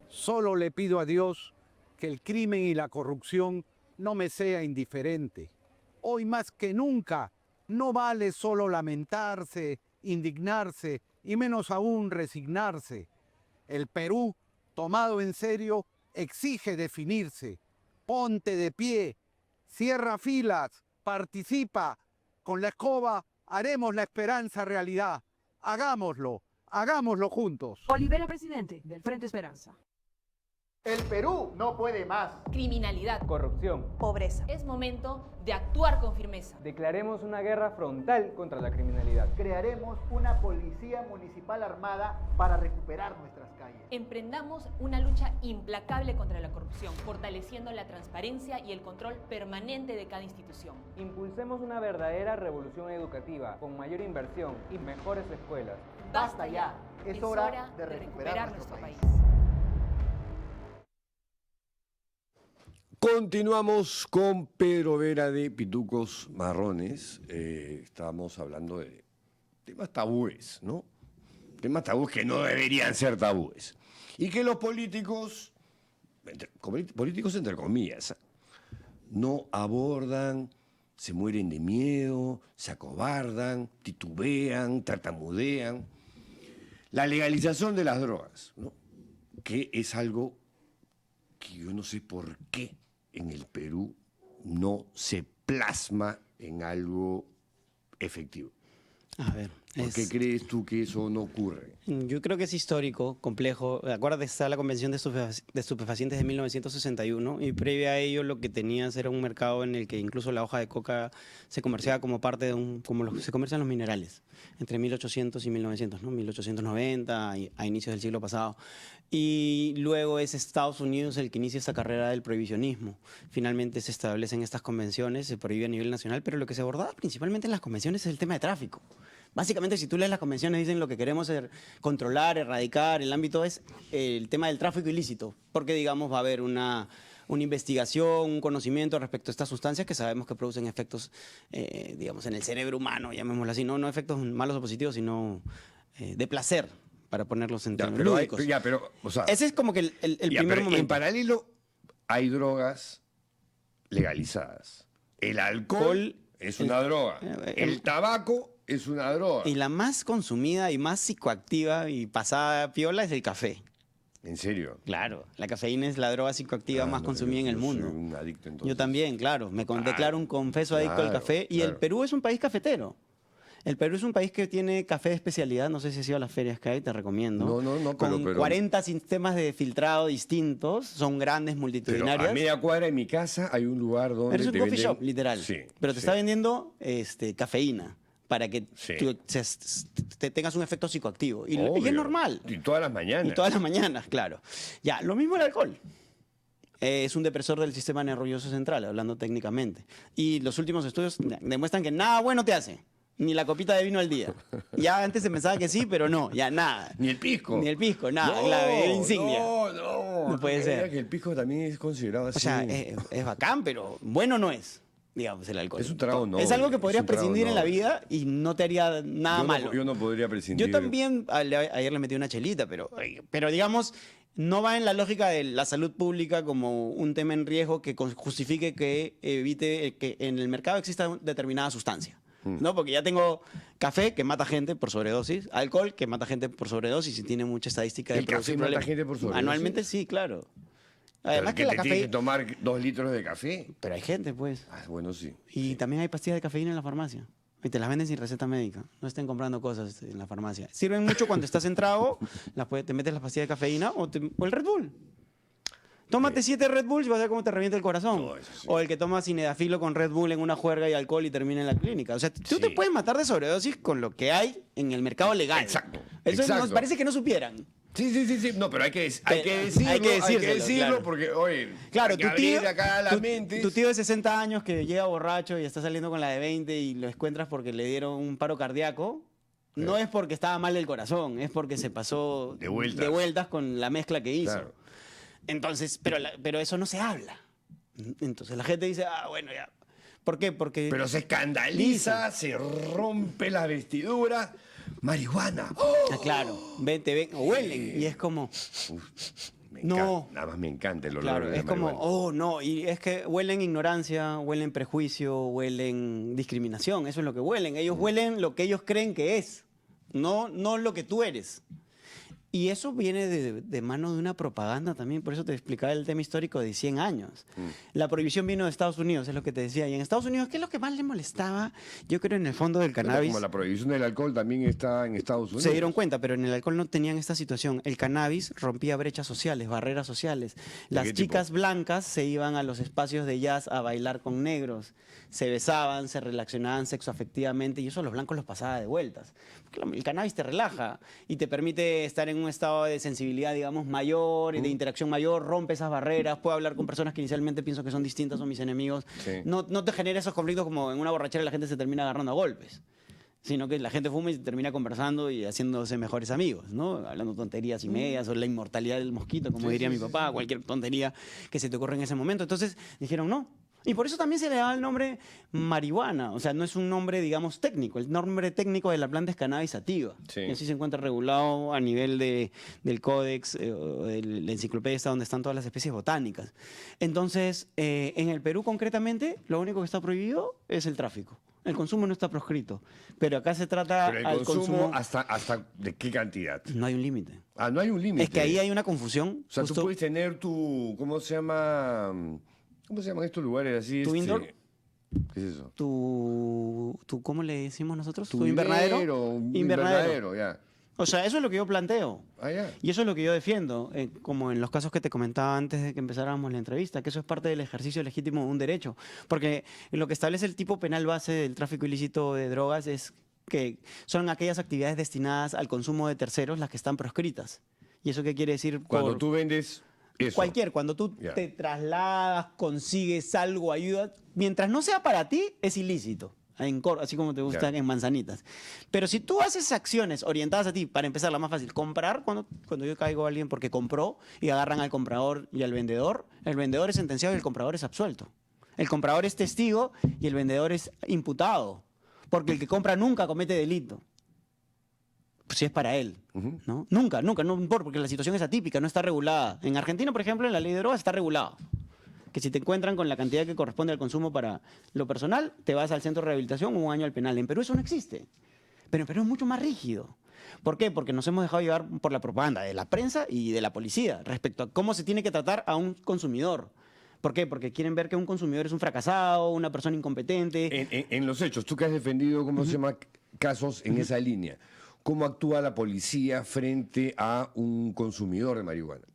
Solo le pido a Dios que el crimen y la corrupción no me sea indiferente. Hoy más que nunca no vale solo lamentarse, indignarse y menos aún resignarse. El Perú, tomado en serio, exige definirse. Ponte de pie, cierra filas, participa. Con la escoba haremos la esperanza realidad. Hagámoslo juntos. Olivera, presidente del Frente Esperanza. El Perú no puede más. Criminalidad, Corrupción. pobreza. Es momento de actuar con firmeza. Declaremos una guerra frontal contra la criminalidad. Crearemos una policía municipal armada para recuperar nuestras calles. Emprendamos una lucha implacable contra la corrupción, fortaleciendo la transparencia y el control permanente de cada institución. Impulsemos una verdadera revolución educativa, con mayor inversión y mejores escuelas. Basta ya. Es hora de recuperar nuestro país. Continuamos con Pedro Vera de Pitucos Marrones. Estábamos hablando de temas tabúes, ¿no? Temas tabúes que no deberían ser tabúes. Y que los políticos, políticos entre comillas, no abordan, se mueren de miedo, se acobardan, titubean, tartamudean. La legalización de las drogas, ¿no? Que es algo que yo no sé por qué en el Perú no se plasma en algo efectivo. A ver, ¿Por qué crees tú que eso no ocurre? yo creo que es histórico, complejo. Acuérdate, está la Convención de Estupefacientes de 1961 y previo a ello lo que tenías era un mercado en el que incluso la hoja de coca se comerciaba como parte de se comercian los minerales, entre 1800 y 1900, ¿no? 1890 a inicios del siglo pasado. Y luego es Estados Unidos el que inicia esta carrera del prohibicionismo. Finalmente se establecen estas convenciones, se prohíbe a nivel nacional, pero lo que se abordaba principalmente en las convenciones es el tema de tráfico. Básicamente, si tú lees las convenciones, dicen lo que queremos es controlar, erradicar, el ámbito es el tema del tráfico ilícito, porque, digamos, va a haber una investigación, un conocimiento respecto a estas sustancias que sabemos que producen efectos, digamos, en el cerebro humano, llamémoslo así, no efectos malos o positivos, sino de placer, para ponerlos en términos lúdicos. O sea, Ese es como que el ya, primer pero momento. en paralelo hay drogas legalizadas. El alcohol es una droga. El tabaco es una droga. Y la más consumida y más psicoactiva y pasada piola es el café. ¿En serio? Claro, la cafeína es la droga psicoactiva más no, consumida en el yo mundo. soy un adicto entonces. Yo también, claro. Declaro un confeso adicto al claro, café. Y el claro. Perú es un país cafetero. El Perú es un país que tiene café de especialidad. No sé si has ido a las ferias que hay, te recomiendo. No, Con pero 40 sistemas de filtrado distintos. Son grandes, Pero multitudinarias. a media cuadra de mi casa hay un lugar donde Eres un te coffee venden... shop, literal. Sí, Pero te sí. está vendiendo cafeína para que Sí. tú te tengas un efecto psicoactivo. Y es Obvio. normal. Y todas las mañanas. Y todas las mañanas, claro. Ya, lo mismo el alcohol. Es un depresor del sistema nervioso central, hablando técnicamente. Y los últimos estudios demuestran que nada bueno te hace. Ni la copita de vino al día. Ya antes se pensaba que sí, pero no, ya nada. Ni el pisco. Ni el pisco, nada, No, la bebida insignia. No No puede que ser. diga que el pisco también es considerado así. O sea, es bacán, pero bueno no es, digamos, el alcohol. Es un trago noble, Es algo que es podrías un trago prescindir en la noble. vida y no te haría nada malo. Yo no podría prescindir. Yo también, ayer le metí una chelita, pero digamos, no va en la lógica de la salud pública como un tema en riesgo que justifique que evite que en el mercado exista determinada sustancia. ¿No? Porque ya tengo café que mata gente por sobredosis, alcohol que mata gente por sobredosis y tiene mucha estadística de ¿El producir café mata problemas. gente por sobredosis? Anualmente sí, claro. Además Además que la te tienes que café... tomar 2 litros de café. Pero hay gente, pues. Ah, bueno, sí. Y también hay pastillas de cafeína en la farmacia. Y te las venden sin receta médica. No estén comprando cosas en la farmacia. Sirven mucho cuando estás en trago, te metes las pastillas de cafeína o el Red Bull. Tómate 7 Red Bulls y vas a ver cómo te revienta el corazón. No, eso sí. O el que toma cinedafilo con Red Bull en una juerga y alcohol y termina en la clínica. O sea, tú Sí. te puedes matar de sobredosis con lo que hay en el mercado legal. Exacto, Eso exacto. parece que no supieran. Sí. No, pero hay que decirlo. Hay que decírselo, claro. Porque, oye, Claro, hay que abrir acá la mente. tu tío de 60 años que llega borracho y está saliendo con la de 20 y lo encuentras porque le dieron un paro cardíaco, no es porque estaba mal del corazón, es porque se pasó De vueltas. de vueltas con la mezcla que hizo. Claro. Entonces, pero eso no se habla. Entonces la gente dice, bueno, ya. ¿Por qué? Porque... Pero se escandaliza, se rompe la vestidura. Marihuana. ¡Oh! Ah, claro, ven, o huelen. Y es como, Me No. encanta, nada más me encanta el olor claro, de la es como, marihuana. no, y es que huelen ignorancia, huelen prejuicio, huelen discriminación, eso es lo que huelen. Ellos huelen lo que ellos creen que es, no lo que tú eres. Y eso viene de mano de una propaganda también, por eso te explicaba el tema histórico de 100 años. La prohibición vino de Estados Unidos, es lo que te decía. Y en Estados Unidos, ¿qué es lo que más le molestaba? Yo creo en el fondo del cannabis. Como la prohibición del alcohol también está en Estados Unidos. Se dieron cuenta, pero en el alcohol no tenían esta situación. El cannabis rompía brechas sociales, barreras sociales. Las qué chicas tipo? blancas se iban a los espacios de jazz a bailar con negros. Se besaban, se relacionaban sexoafectivamente y eso a los blancos los pasaba de vueltas. Porque el cannabis te relaja y te permite estar en un estado de sensibilidad, digamos, mayor y de interacción mayor, rompe esas barreras, puedo hablar con personas que inicialmente pienso que son distintas, son mis enemigos. Sí. No te genera esos conflictos como en una borrachera la gente se termina agarrando a golpes, sino que la gente fuma y termina conversando y haciéndose mejores amigos, ¿no? Hablando tonterías y medias, o la inmortalidad del mosquito, como diría mi papá, cualquier tontería que se te ocurra en ese momento. Entonces dijeron, no. Y por eso también se le da el nombre marihuana, o sea, no es un nombre, digamos, técnico. El nombre técnico de la planta es cannabis sativa. Sí. Y así se encuentra regulado a nivel del códex, o de la enciclopedia está donde están todas las especies botánicas. Entonces, en el Perú concretamente, lo único que está prohibido es el tráfico. El consumo no está proscrito, pero acá se trata Pero el al consumo, ¿hasta de qué cantidad? No hay un límite. Ah, no hay un límite. Es que ahí hay una confusión. O sea, justo- tú puedes tener tu... ¿Cómo se llama? ¿Cómo se llaman estos lugares así? ¿Tu indoor? ¿Qué es eso? tu ¿cómo le decimos nosotros? Tu ¿Tu invernadero? un Invernadero. ya. O sea, eso es lo que yo planteo. Ah, ya. Y eso es lo que yo defiendo, como en los casos que te comentaba antes de que empezáramos la entrevista, que eso es parte del ejercicio legítimo de un derecho. Porque lo que establece el tipo penal base del tráfico ilícito de drogas es que son aquellas actividades destinadas al consumo de terceros las que están proscritas. ¿Y eso qué quiere decir? Cuando tú vendes eso. Cuando tú Ya. te trasladas, consigues algo, ayuda, mientras no sea para ti, es ilícito. Así como te gusta Ya. en manzanitas. Pero si tú haces acciones orientadas a ti, para empezar, la más fácil, comprar, cuando yo caigo a alguien porque compró y agarran al comprador y al vendedor, el vendedor es sentenciado y el comprador es absuelto. El comprador es testigo y el vendedor es imputado. Porque el que compra nunca comete delito. Pues si es para él, ¿no? Nunca, no importa, porque la situación es atípica, no está regulada. En Argentina, por ejemplo, en la ley de drogas está regulado. Que si te encuentran con la cantidad que corresponde al consumo para lo personal, te vas al centro de rehabilitación o un año al penal. En Perú eso no existe. Pero en Perú es mucho más rígido. ¿Por qué? Porque nos hemos dejado llevar por la propaganda de la prensa y de la policía respecto a cómo se tiene que tratar a un consumidor. ¿Por qué? Porque quieren ver que un consumidor es un fracasado, una persona incompetente. En los hechos, tú que has defendido, ¿cómo se llama? Casos en esa línea. ¿Cómo actúa la policía frente a un consumidor de marihuana?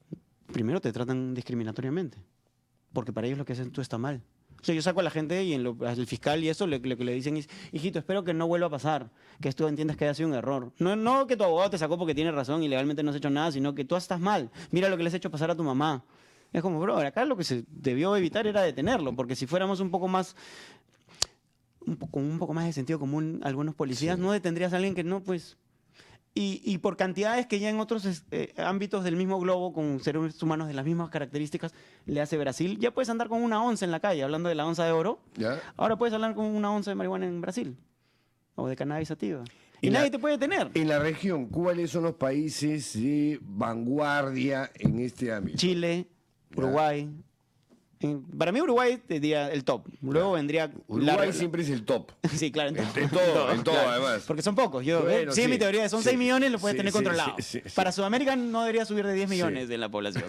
Primero te tratan discriminatoriamente, porque para ellos lo que hacen tú está mal. O sea, yo saco a la gente y el fiscal y eso lo que le dicen es, hijito, espero que no vuelva a pasar, que tú entiendas que haya sido un error. No que tu abogado te sacó porque tiene razón y legalmente no has hecho nada, sino que tú estás mal. Mira lo que les has hecho pasar a tu mamá. Es como, bro, acá lo que se debió evitar era detenerlo, porque si fuéramos un poco más de sentido común, algunos policías, no detendrías a alguien que no, pues... Y por cantidades que ya en otros ámbitos del mismo globo, con seres humanos de las mismas características, le hace Brasil, ya puedes andar con una onza en la calle, hablando de la onza de oro. ¿Ya? Ahora puedes hablar con una onza de marihuana en Brasil, o de cannabis sativa. Y nadie te puede detener. En la región, ¿cuáles son los países de vanguardia en este ámbito? Chile, Uruguay. Para mí Uruguay diría el top. Luego vendría... Uruguay siempre es el top. Sí, claro. En todo, claro. además. Porque son pocos. Bueno, sí, mi teoría son 6 millones, los puedes tener controlados. Sí. Para Sudamérica no debería subir de 10 millones en la población.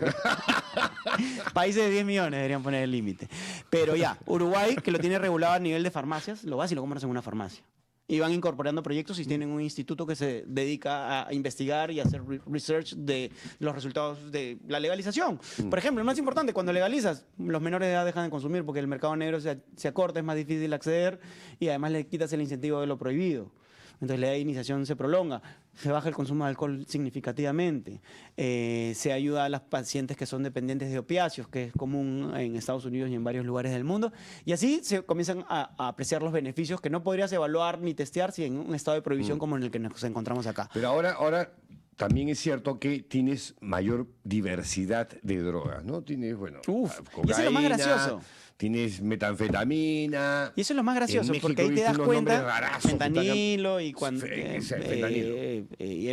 Países de 10 millones deberían poner el límite. Pero ya, Uruguay, que lo tiene regulado a nivel de farmacias, lo vas y lo compras en una farmacia. Y van incorporando proyectos y tienen un instituto que se dedica a investigar y hacer research de los resultados de la legalización. Por ejemplo, el más importante, cuando legalizas, los menores de edad dejan de consumir porque el mercado negro se acorta, es más difícil acceder y además le quitas el incentivo de lo prohibido. Entonces la edad de iniciación se prolonga, se baja el consumo de alcohol significativamente, se ayuda a las pacientes que son dependientes de opiáceos, que es común en Estados Unidos y en varios lugares del mundo, y así se comienzan a apreciar los beneficios que no podrías evaluar ni testear si en un estado de prohibición como en el que nos encontramos acá. Pero ahora también es cierto que tienes mayor diversidad de drogas, ¿no? Tienes, bueno, cocaína, y eso es lo más gracioso. Tienes metanfetamina. Y eso es lo más gracioso, porque ahí te das cuenta, fentanilo y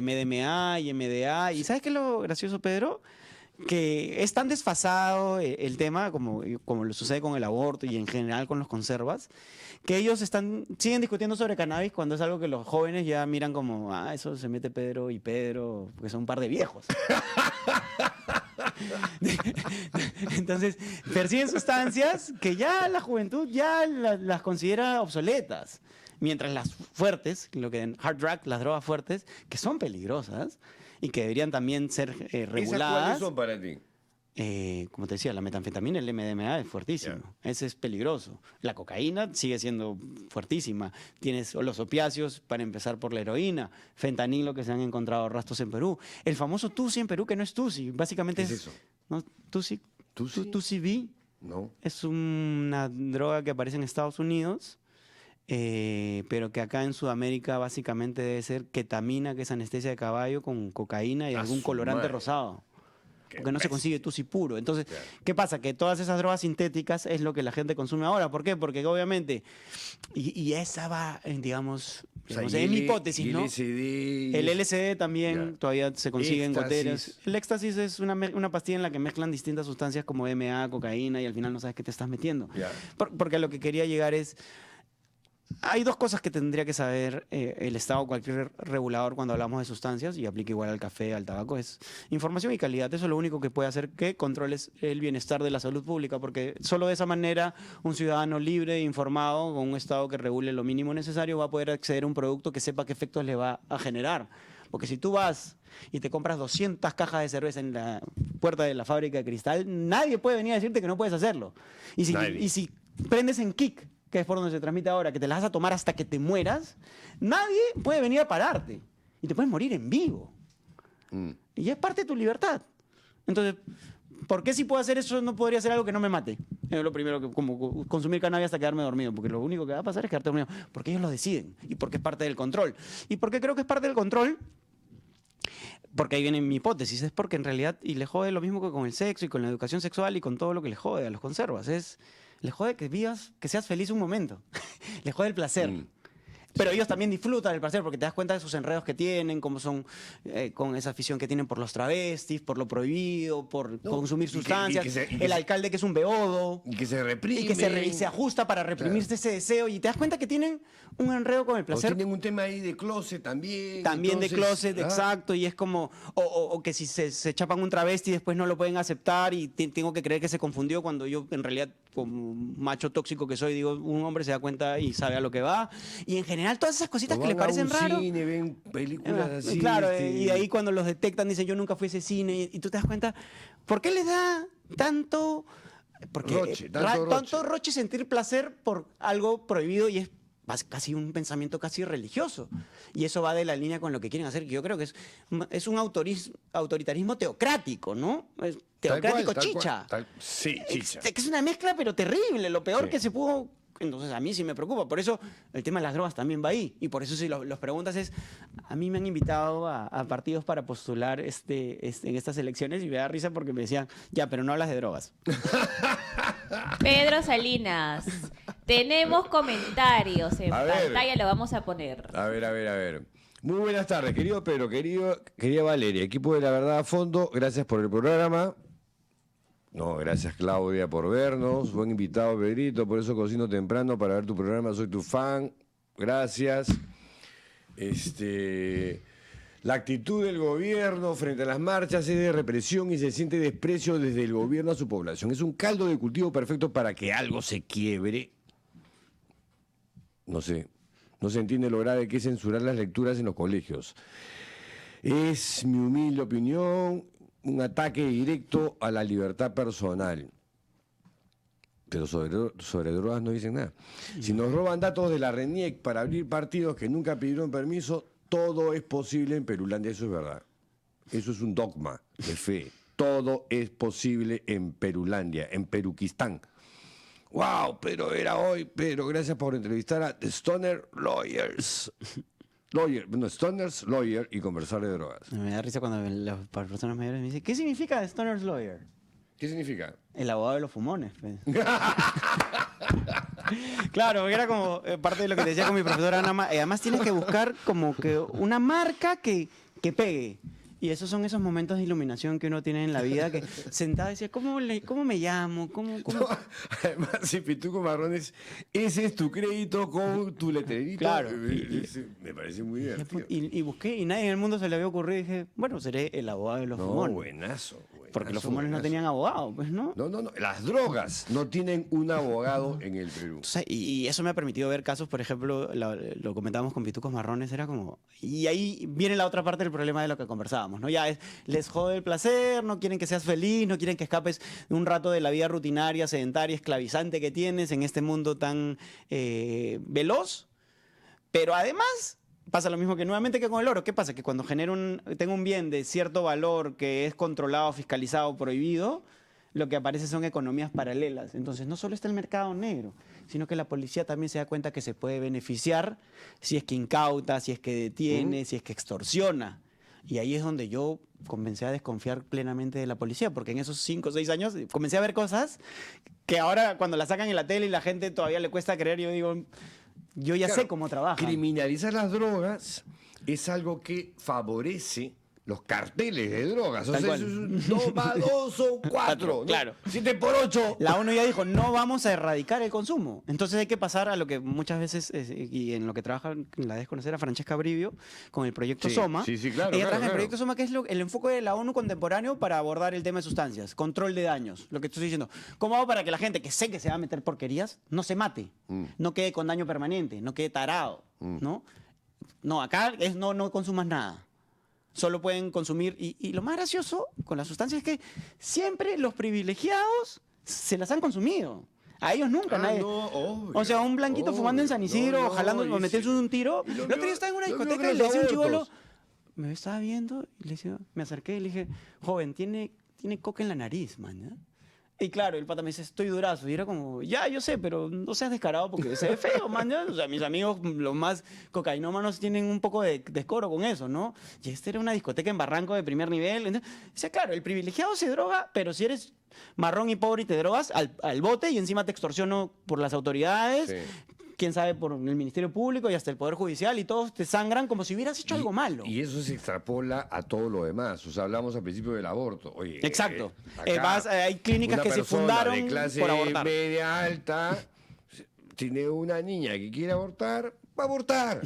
MDMA y MDA. ¿Y sabes qué es lo gracioso, Pedro? Que es tan desfasado el tema, como lo sucede con el aborto y en general con los conservas, que ellos siguen discutiendo sobre cannabis cuando es algo que los jóvenes ya miran como, eso se mete Pedro y Pedro, porque son un par de viejos. Entonces, persiguen sustancias que ya la juventud ya las considera obsoletas. Mientras las fuertes, lo que en hard drug, las drogas fuertes, que son peligrosas y que deberían también ser reguladas. ¿Esas cuáles son para ti? Como te decía, la metanfetamina, el MDMA es fuertísimo. Ese es peligroso. La cocaína sigue siendo fuertísima. Tienes los opiáceos, para empezar por la heroína, fentanilo, que se han encontrado rastros en Perú. El famoso Tusi en Perú, que no es Tusi. Básicamente ¿Qué es eso? ¿no? Tusi. ¿Tusi? No. Es una droga que aparece en Estados Unidos, pero que acá en Sudamérica básicamente debe ser ketamina, que es anestesia de caballo, con cocaína y algún colorante rosado. Porque no se consigue tusi puro. Entonces, ¿qué pasa? Que todas esas drogas sintéticas es lo que la gente consume ahora. ¿Por qué? Porque obviamente, y esa va, digamos, en mi hipótesis, ¿no? El LSD también todavía se consigue en goteras. El éxtasis es una pastilla en la que mezclan distintas sustancias como MA, cocaína, y al final no sabes qué te estás metiendo. Porque a lo que quería llegar es... Hay dos cosas que tendría que saber el Estado o cualquier regulador cuando hablamos de sustancias, y aplica igual al café, al tabaco, es información y calidad. Eso es lo único que puede hacer que controles el bienestar de la salud pública, porque solo de esa manera un ciudadano libre e informado, con un Estado que regule lo mínimo necesario, va a poder acceder a un producto que sepa qué efectos le va a generar. Porque si tú vas y te compras 200 cajas de cerveza en la puerta de la fábrica de cristal, nadie puede venir a decirte que no puedes hacerlo. Y si prendes en Kik, que es por donde se transmite ahora, que te las vas a tomar hasta que te mueras, nadie puede venir a pararte. Y te puedes morir en vivo. Y es parte de tu libertad. Entonces, ¿por qué si puedo hacer eso no podría ser algo que no me mate? Es lo primero, que como consumir cannabis hasta quedarme dormido, porque lo único que va a pasar es quedarte dormido. Porque ellos lo deciden y porque es parte del control. ¿Y por qué creo que es parte del control? Porque ahí viene mi hipótesis, es porque en realidad, y le jode lo mismo que con el sexo y con la educación sexual y con todo lo que le jode a los conservas, le jode que vivas, que seas feliz un momento. Le jode el placer. Pero ellos también disfrutan del placer porque te das cuenta de sus enredos que tienen, cómo son con esa afición que tienen por los travestis, por lo prohibido, por consumir sustancias. El alcalde que es un beodo. Y que se reprime. Y que se ajusta para reprimirse ese deseo. Y te das cuenta que tienen un enredo con el placer. O tienen un tema ahí de closet también. También entonces, de closet, exacto. Y es como, o que si se chapan un travesti después no lo pueden aceptar y tengo que creer que se confundió cuando yo en realidad, como macho tóxico que soy, digo, un hombre se da cuenta y sabe a lo que va. Y en general todas esas cositas que le parecen raras. Cine, ven películas así. Claro, y de ahí cuando los detectan dicen yo nunca fui a ese cine y tú te das cuenta, ¿por qué les da tanto tanto roche sentir placer por algo prohibido y es casi un pensamiento casi religioso? Y eso va de la línea con lo que quieren hacer, que yo creo que es un autoritarismo teocrático, ¿no? Es teocrático chicha. Sí, chicha. Que es una mezcla pero terrible, lo peor que se pudo. Entonces a mí sí me preocupa, por eso el tema de las drogas también va ahí. Y por eso si los preguntas es, a mí me han invitado a partidos para postular en estas elecciones y me da risa porque me decían, ya, pero no hablas de drogas. Pedro Salinas, tenemos comentarios en pantalla, lo vamos a poner. A ver. Muy buenas tardes, querido Pedro, querida Valeria, equipo de La Verdad a Fondo, gracias por el programa. No, gracias Claudia por vernos. Buen invitado, Pedrito. Por eso cocino temprano para ver tu programa. Soy tu fan. Gracias. La actitud del gobierno frente a las marchas es de represión y se siente desprecio desde el gobierno a su población. Es un caldo de cultivo perfecto para que algo se quiebre. No se entiende lo grave que es censurar las lecturas en los colegios. Es mi humilde opinión. Un ataque directo a la libertad personal. Pero sobre drogas no dicen nada. Si nos roban datos de la RENIEC para abrir partidos que nunca pidieron permiso, todo es posible en Perulandia. Eso es verdad. Eso es un dogma de fe. Todo es posible en Perulandia, en Peruquistán. ¡Wow! Pero era hoy. Pero gracias por entrevistar a The Stoner Lawyers. Stoner's Lawyer y conversar de drogas. Me da risa cuando las personas mayores me dicen, ¿qué significa The Stoner's Lawyer? ¿Qué significa? El abogado de los fumones. Pues. Claro, era como parte de lo que te decía con mi profesora Ana. Además tienes que buscar como que una marca que pegue. Y esos son esos momentos de iluminación que uno tiene en la vida, que sentado decía, ¿cómo me llamo? ¿Cómo? No, además, si Pituco Marrones, ese es tu crédito con tu letrerito. Claro. Me parece muy divertido. Y busqué, y nadie en el mundo se le había ocurrido, y dije, bueno, seré el abogado de los fumones. Buenazo. Porque los fumones no tenían abogado, pues, ¿no? No. Las drogas no tienen un abogado en el Perú. Entonces, y eso me ha permitido ver casos, por ejemplo, lo comentábamos con Pitucos Marrones, era como... Y ahí viene la otra parte del problema de lo que conversábamos, ¿no? Ya les jode el placer, no quieren que seas feliz, no quieren que escapes un rato de la vida rutinaria, sedentaria, esclavizante que tienes en este mundo tan veloz. Pero además... Pasa lo mismo que nuevamente que con el oro. ¿Qué pasa? Que cuando tengo un bien de cierto valor que es controlado, fiscalizado, prohibido, lo que aparece son economías paralelas. Entonces, no solo está el mercado negro, sino que la policía también se da cuenta que se puede beneficiar si es que incauta, si es que detiene, si es que extorsiona. Y ahí es donde yo comencé a desconfiar plenamente de la policía, porque en esos 5 o 6 años comencé a ver cosas que ahora cuando las sacan en la tele y la gente todavía le cuesta creer, yo digo... Yo ya sé cómo trabaja. Criminalizar las drogas es algo que favorece los carteles de drogas. O sea, eso es 2 más 2 son 4. Claro. 7 por 8. La ONU ya dijo, no vamos a erradicar el consumo. Entonces hay que pasar a lo que muchas veces, y en lo que trabaja, la debes conocer a Francesca Brivio, con el proyecto SOMA. Sí, claro. Ella trabaja en el proyecto SOMA, que es el enfoque de la ONU contemporáneo para abordar el tema de sustancias, control de daños. Lo que estoy diciendo. ¿Cómo hago para que la gente que sé que se va a meter porquerías no se mate? No quede con daño permanente, no quede tarado. ¿No? No, acá es no consumas nada. Solo pueden consumir. Y lo más gracioso con las sustancias es que siempre los privilegiados se las han consumido. A ellos nunca nadie. No, obvio, o sea, un blanquito fumando en San Isidro, jalando, metiéndose un tiro. El otro día estaba en una discoteca y le decía a un chibolo, me estaba viendo y le decía, me acerqué y le dije, joven, tiene coca en la nariz, man. ¿Ya? Y claro, el pata me dice, estoy durazo. Y era como, ya, yo sé, pero no seas descarado porque se ve feo, man. ¿Ya? O sea, mis amigos, los más cocainómanos, tienen un poco de descoro con eso, ¿no? Y esta era una discoteca en Barranco de primer nivel. Entonces, o sea, claro, el privilegiado se droga, pero si eres marrón y pobre y te drogas, al bote y encima te extorsiono por las autoridades. Sí. quién sabe, por el Ministerio Público y hasta el Poder Judicial, y todos te sangran como si hubieras hecho algo malo. Y eso se extrapola a todo lo demás. O sea, hablamos al principio del aborto. Oye, Exacto. acá Hay clínicas una que se persona fundaron de clase por abortar. media alta tiene una niña que quiere abortar, va a abortar.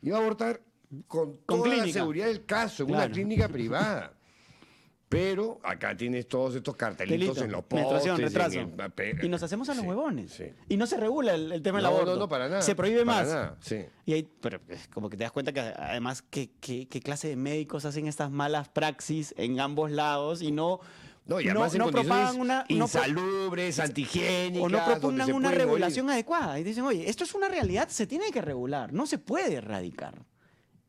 Y va a abortar con toda la clínica. seguridad del caso, en Claro. una clínica privada. Pero acá tienes todos estos cartelitos Delito, en los menstruación, postes. retraso. Y nos hacemos a los Sí, huevones. sí. Y no se regula el tema del No, aborto. no, para nada. Se prohíbe para más. nada, sí. Pero es como que te das cuenta que además qué clase de médicos hacen estas malas praxis en ambos lados y no... No, y además en propagan condiciones insalubres, antihigiénicas. o no donde propugnan se una pueden regulación morir. adecuada. Y dicen, oye, esto es una realidad, se tiene que regular, no se puede erradicar.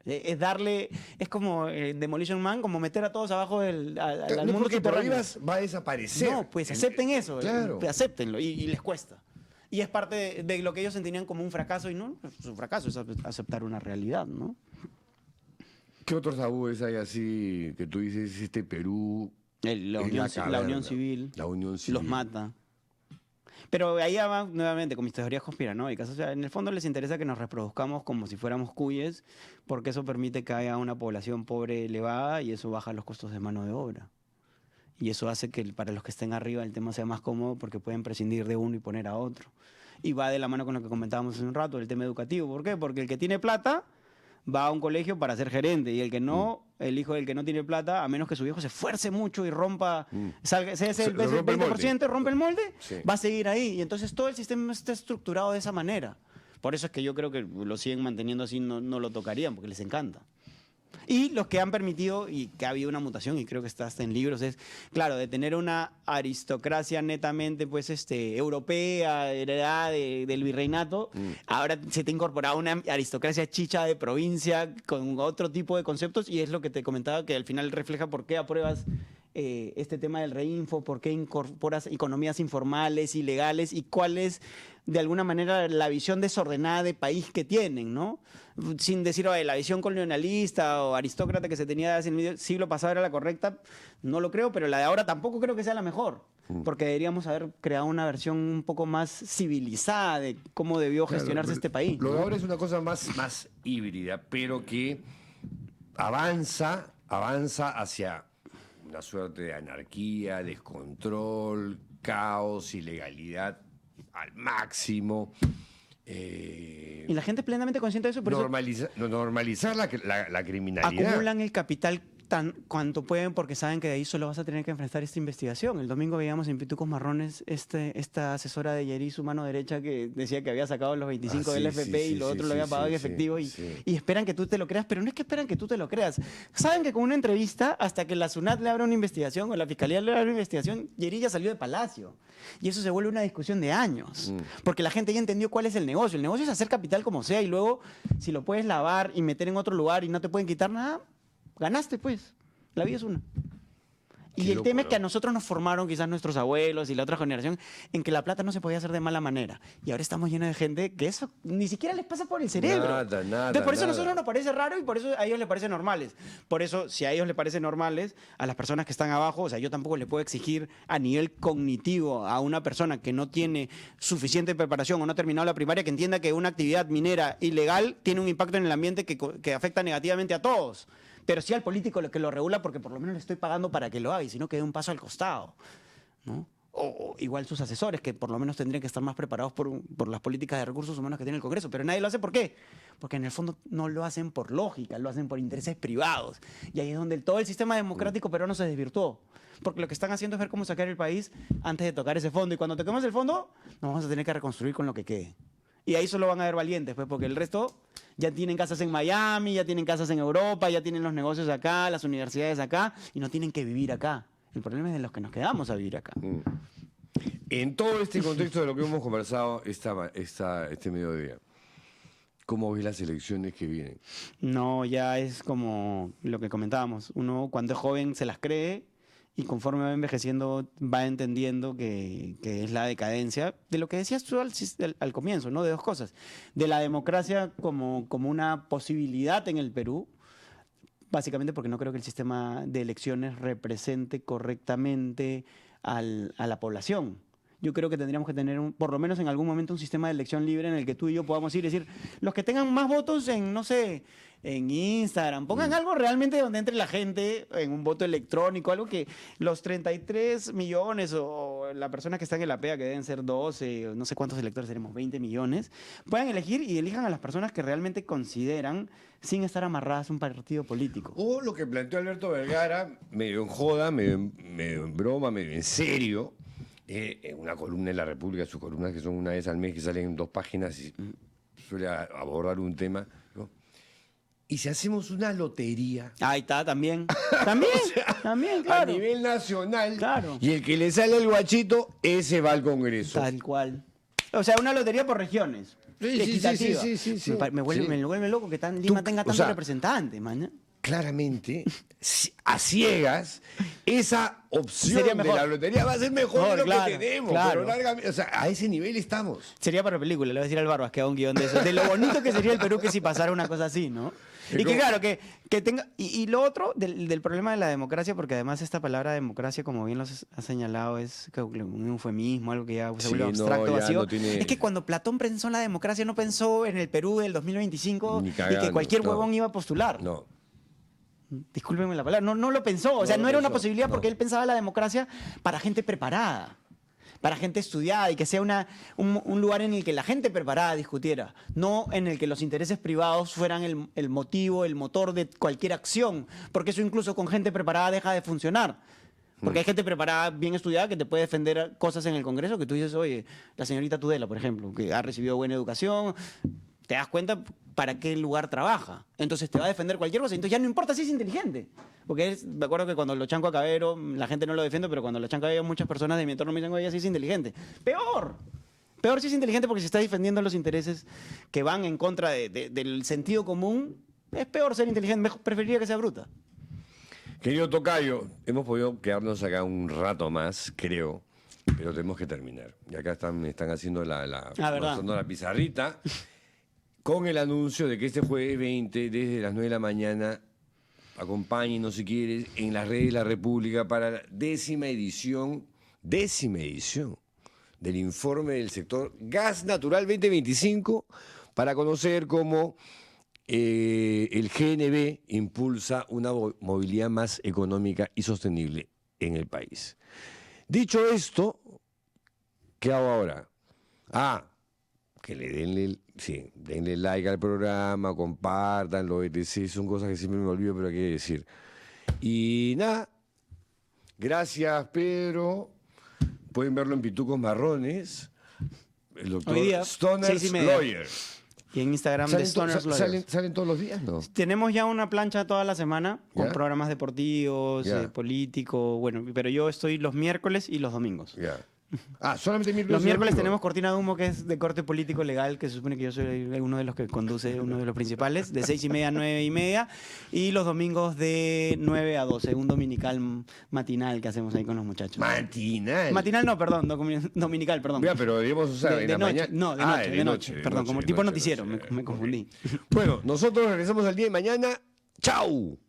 Es darle, es como Demolition Man, como meter a todos abajo al No, mundo porque subterráneo. prohíbas va a desaparecer. No, pues acepten eso, Claro. acéptenlo y les cuesta. Y es parte de lo que ellos entendían como un fracaso y no, su fracaso es aceptar una realidad, ¿no? ¿Qué otros tabúes hay así que tú dices, Perú? La es unión caverna? civil, La unión civil. los mata. Pero ahí ya va nuevamente con mis teorías conspiranoicas. O sea, en el fondo les interesa que nos reproduzcamos como si fuéramos cuyes, porque eso permite que haya una población pobre elevada y eso baja los costos de mano de obra. Y eso hace que para los que estén arriba el tema sea más cómodo porque pueden prescindir de uno y poner a otro. Y va de la mano con lo que comentábamos hace un rato, el tema educativo. ¿Por qué? Porque el que tiene plata va a un colegio para ser gerente y el que no, el hijo del que no tiene plata, a menos que su viejo se esfuerce mucho y rompa, salga, ese es el Lo rompe el 20%, rompe el molde, Sí. va a seguir ahí. Y entonces todo el sistema está estructurado de esa manera. Por eso es que yo creo que lo siguen manteniendo así, no lo tocarían, porque les encanta. Y los que han permitido, y que ha habido una mutación, y creo que está hasta en libros, es, claro, de tener una aristocracia netamente pues, europea, heredada del virreinato, ahora se te ha incorporado una aristocracia chicha de provincia con otro tipo de conceptos, y es lo que te comentaba, que al final refleja por qué apruebas este tema del reinfo, por qué incorporas economías informales, ilegales, y cuál es, de alguna manera, la visión desordenada de país que tienen, ¿no? Sin decir, oye, la visión colonialista o aristócrata que se tenía hace el siglo pasado era la correcta, no lo creo, pero la de ahora tampoco creo que sea la mejor, porque deberíamos haber creado una versión un poco más civilizada de cómo debió gestionarse este país. Lo de ¿no? ahora es una cosa más híbrida, pero que avanza hacia una suerte de anarquía, descontrol, caos, ilegalidad al máximo. Y la gente plenamente consciente de eso, por eso Normalizar la criminalidad. acumulan el capital tan cuanto pueden porque saben que de ahí solo vas a tener que enfrentar esta investigación. El domingo veíamos en Pitucos Marrones esta asesora de Yerí, su mano derecha, que decía que había sacado los 25 del FP y lo otro lo había pagado en efectivo y esperan que tú te lo creas, pero no es que esperan que tú te lo creas. Saben que con una entrevista, hasta que la SUNAT le abra una investigación o la Fiscalía le abra una investigación, Yerí ya salió de Palacio. Y eso se vuelve una discusión de años, porque la gente ya entendió cuál es el negocio. El negocio es hacer capital como sea y luego, si lo puedes lavar y meter en otro lugar y no te pueden quitar nada, ganaste, pues. La vida es una. Y Qué el loco, tema es ¿no? que a nosotros nos formaron, quizás nuestros abuelos y la otra generación, en que la plata no se podía hacer de mala manera. Y ahora estamos llenos de gente que eso ni siquiera les pasa por el cerebro. Nada. Entonces, por eso a nada. nosotros nos parece raro y por eso a ellos les parece normales. Por eso, si a ellos les parece normales, a las personas que están abajo, o sea, yo tampoco le puedo exigir a nivel cognitivo a una persona que no tiene suficiente preparación o no ha terminado la primaria que entienda que una actividad minera ilegal tiene un impacto en el ambiente que afecta negativamente a todos. Pero sí al político que lo regula porque por lo menos le estoy pagando para que lo haga y si no que dé un paso al costado, ¿no? O igual sus asesores, que por lo menos tendrían que estar más preparados por las políticas de recursos humanos que tiene el Congreso. Pero nadie lo hace, ¿por qué? Porque en el fondo no lo hacen por lógica, lo hacen por intereses privados. Y ahí es donde todo el sistema democrático peruano se desvirtuó. Porque lo que están haciendo es ver cómo sacar el país antes de tocar ese fondo. Y cuando toquemos el fondo, nos vamos a tener que reconstruir con lo que quede. Y ahí solo van a haber valientes, pues, porque el resto ya tienen casas en Miami, ya tienen casas en Europa, ya tienen los negocios acá, las universidades acá, y no tienen que vivir acá. El problema es de los que nos quedamos a vivir acá. En todo este contexto de lo que hemos conversado este mediodía, ¿cómo ves las elecciones que vienen? No, ya es como lo que comentábamos. Uno cuando es joven se las cree y conforme va envejeciendo va entendiendo que es la decadencia de lo que decías tú al comienzo, ¿no? De dos cosas. De la democracia como una posibilidad en el Perú, básicamente porque no creo que el sistema de elecciones represente correctamente a la población. Yo creo que tendríamos que tener, por lo menos en algún momento, un sistema de elección libre en el que tú y yo podamos ir y decir, los que tengan más votos en, no sé, en Instagram, pongan algo realmente donde entre la gente en un voto electrónico, algo que los 33 millones o la persona que está en la PEA, que deben ser 12, o no sé cuántos electores tenemos, 20 millones, puedan elegir y elijan a las personas que realmente consideran sin estar amarradas a un partido político. O lo que planteó Alberto Vergara, medio en joda, medio en broma, medio en serio, en una columna en La República, sus columnas que son una vez al mes, que salen en 2 páginas y suele abordar un tema, ¿no? Y si hacemos una lotería Ahí está, también. También, también, claro. a nivel nacional, Claro. y el que le sale el guachito, ese va al Congreso. Tal cual. O sea, una lotería por regiones. Sí, Equitativa. sí. Me vuelve loco que Lima tenga tantos representantes, man. Claramente, a ciegas, esa opción Sería de mejor. la lotería va a ser mejor de lo Claro, que tenemos. claro. Pero largamente, o sea, a ese nivel estamos. Sería para película, le voy a decir al Barbas que haga un guión de eso. De lo bonito que sería el Perú que si pasara una cosa así, ¿no? Y que claro, que tenga... Y lo otro del problema de la democracia, porque además esta palabra democracia, como bien lo has señalado, es un eufemismo, algo que ya se vuelve abstracto, ya vacío. no tiene... Es que cuando Platón pensó en la democracia, no pensó en el Perú del 2025 Ni y que cagando, cualquier no. huevón iba a postular. No. Discúlpenme la palabra, no lo pensó. O sea, No lo no era una pensó, posibilidad porque no. él pensaba la democracia para gente preparada, para gente estudiada y que sea un lugar en el que la gente preparada discutiera, no en el que los intereses privados fueran el motivo, el motor de cualquier acción, porque eso incluso con gente preparada deja de funcionar. Porque hay gente preparada, bien estudiada, que te puede defender cosas en el Congreso que tú dices, oye, la señorita Tudela, por ejemplo, que ha recibido buena educación, te das cuenta para qué lugar trabaja. Entonces te va a defender cualquier cosa. Entonces ya no importa si es inteligente. Porque me acuerdo que cuando lo chanco a Cabero, la gente no lo defiende, pero cuando lo chanco a Cabero, muchas personas de mi entorno me dicen, oye, sí es inteligente. ¡Peor! Peor si es inteligente porque si está defendiendo los intereses que van en contra del sentido común, es peor ser inteligente. Preferiría que sea bruta. Querido Tocayo, hemos podido quedarnos acá un rato más, creo, pero tenemos que terminar. Y acá me están haciendo mostrando la pizarrita con el anuncio de que este jueves 20, desde las 9 de la mañana, acompáñenos si quieres en las redes de la República para la 10ª edición del informe del sector Gas Natural 2025 para conocer cómo el GNB impulsa una movilidad más económica y sostenible en el país. Dicho esto, ¿qué hago ahora? Que denle like al programa, compártanlo, etc. Son cosas que siempre me olvido, pero hay que decir. Y nada, gracias Pedro. Pueden verlo en Pitucos Marrones. El doctor Hoy día, Stoners 6:30. Lawyer. Y en Instagram de Stoners Lawyers. ¿Salen todos los días, no? Tenemos ya una plancha toda la semana con ¿Ya? programas deportivos, Ya. políticos, bueno, pero yo estoy los miércoles y los domingos. Ya. Solamente miércoles. Los miércoles domingo. tenemos Cortina de Humo, que es de corte político legal, que se supone que yo soy uno de los que conduce, uno de los principales, de 6:30 a 9:30, y los domingos de 9 a 12, un dominical matinal que hacemos ahí con los muchachos. Matinal. Matinal no, perdón, dominical, perdón. Ya, pero debemos usar en la noche, mañana. no, de noche, perdón, como tipo noticiero, me confundí. Bueno, nosotros regresamos al día de mañana. ¡Chau!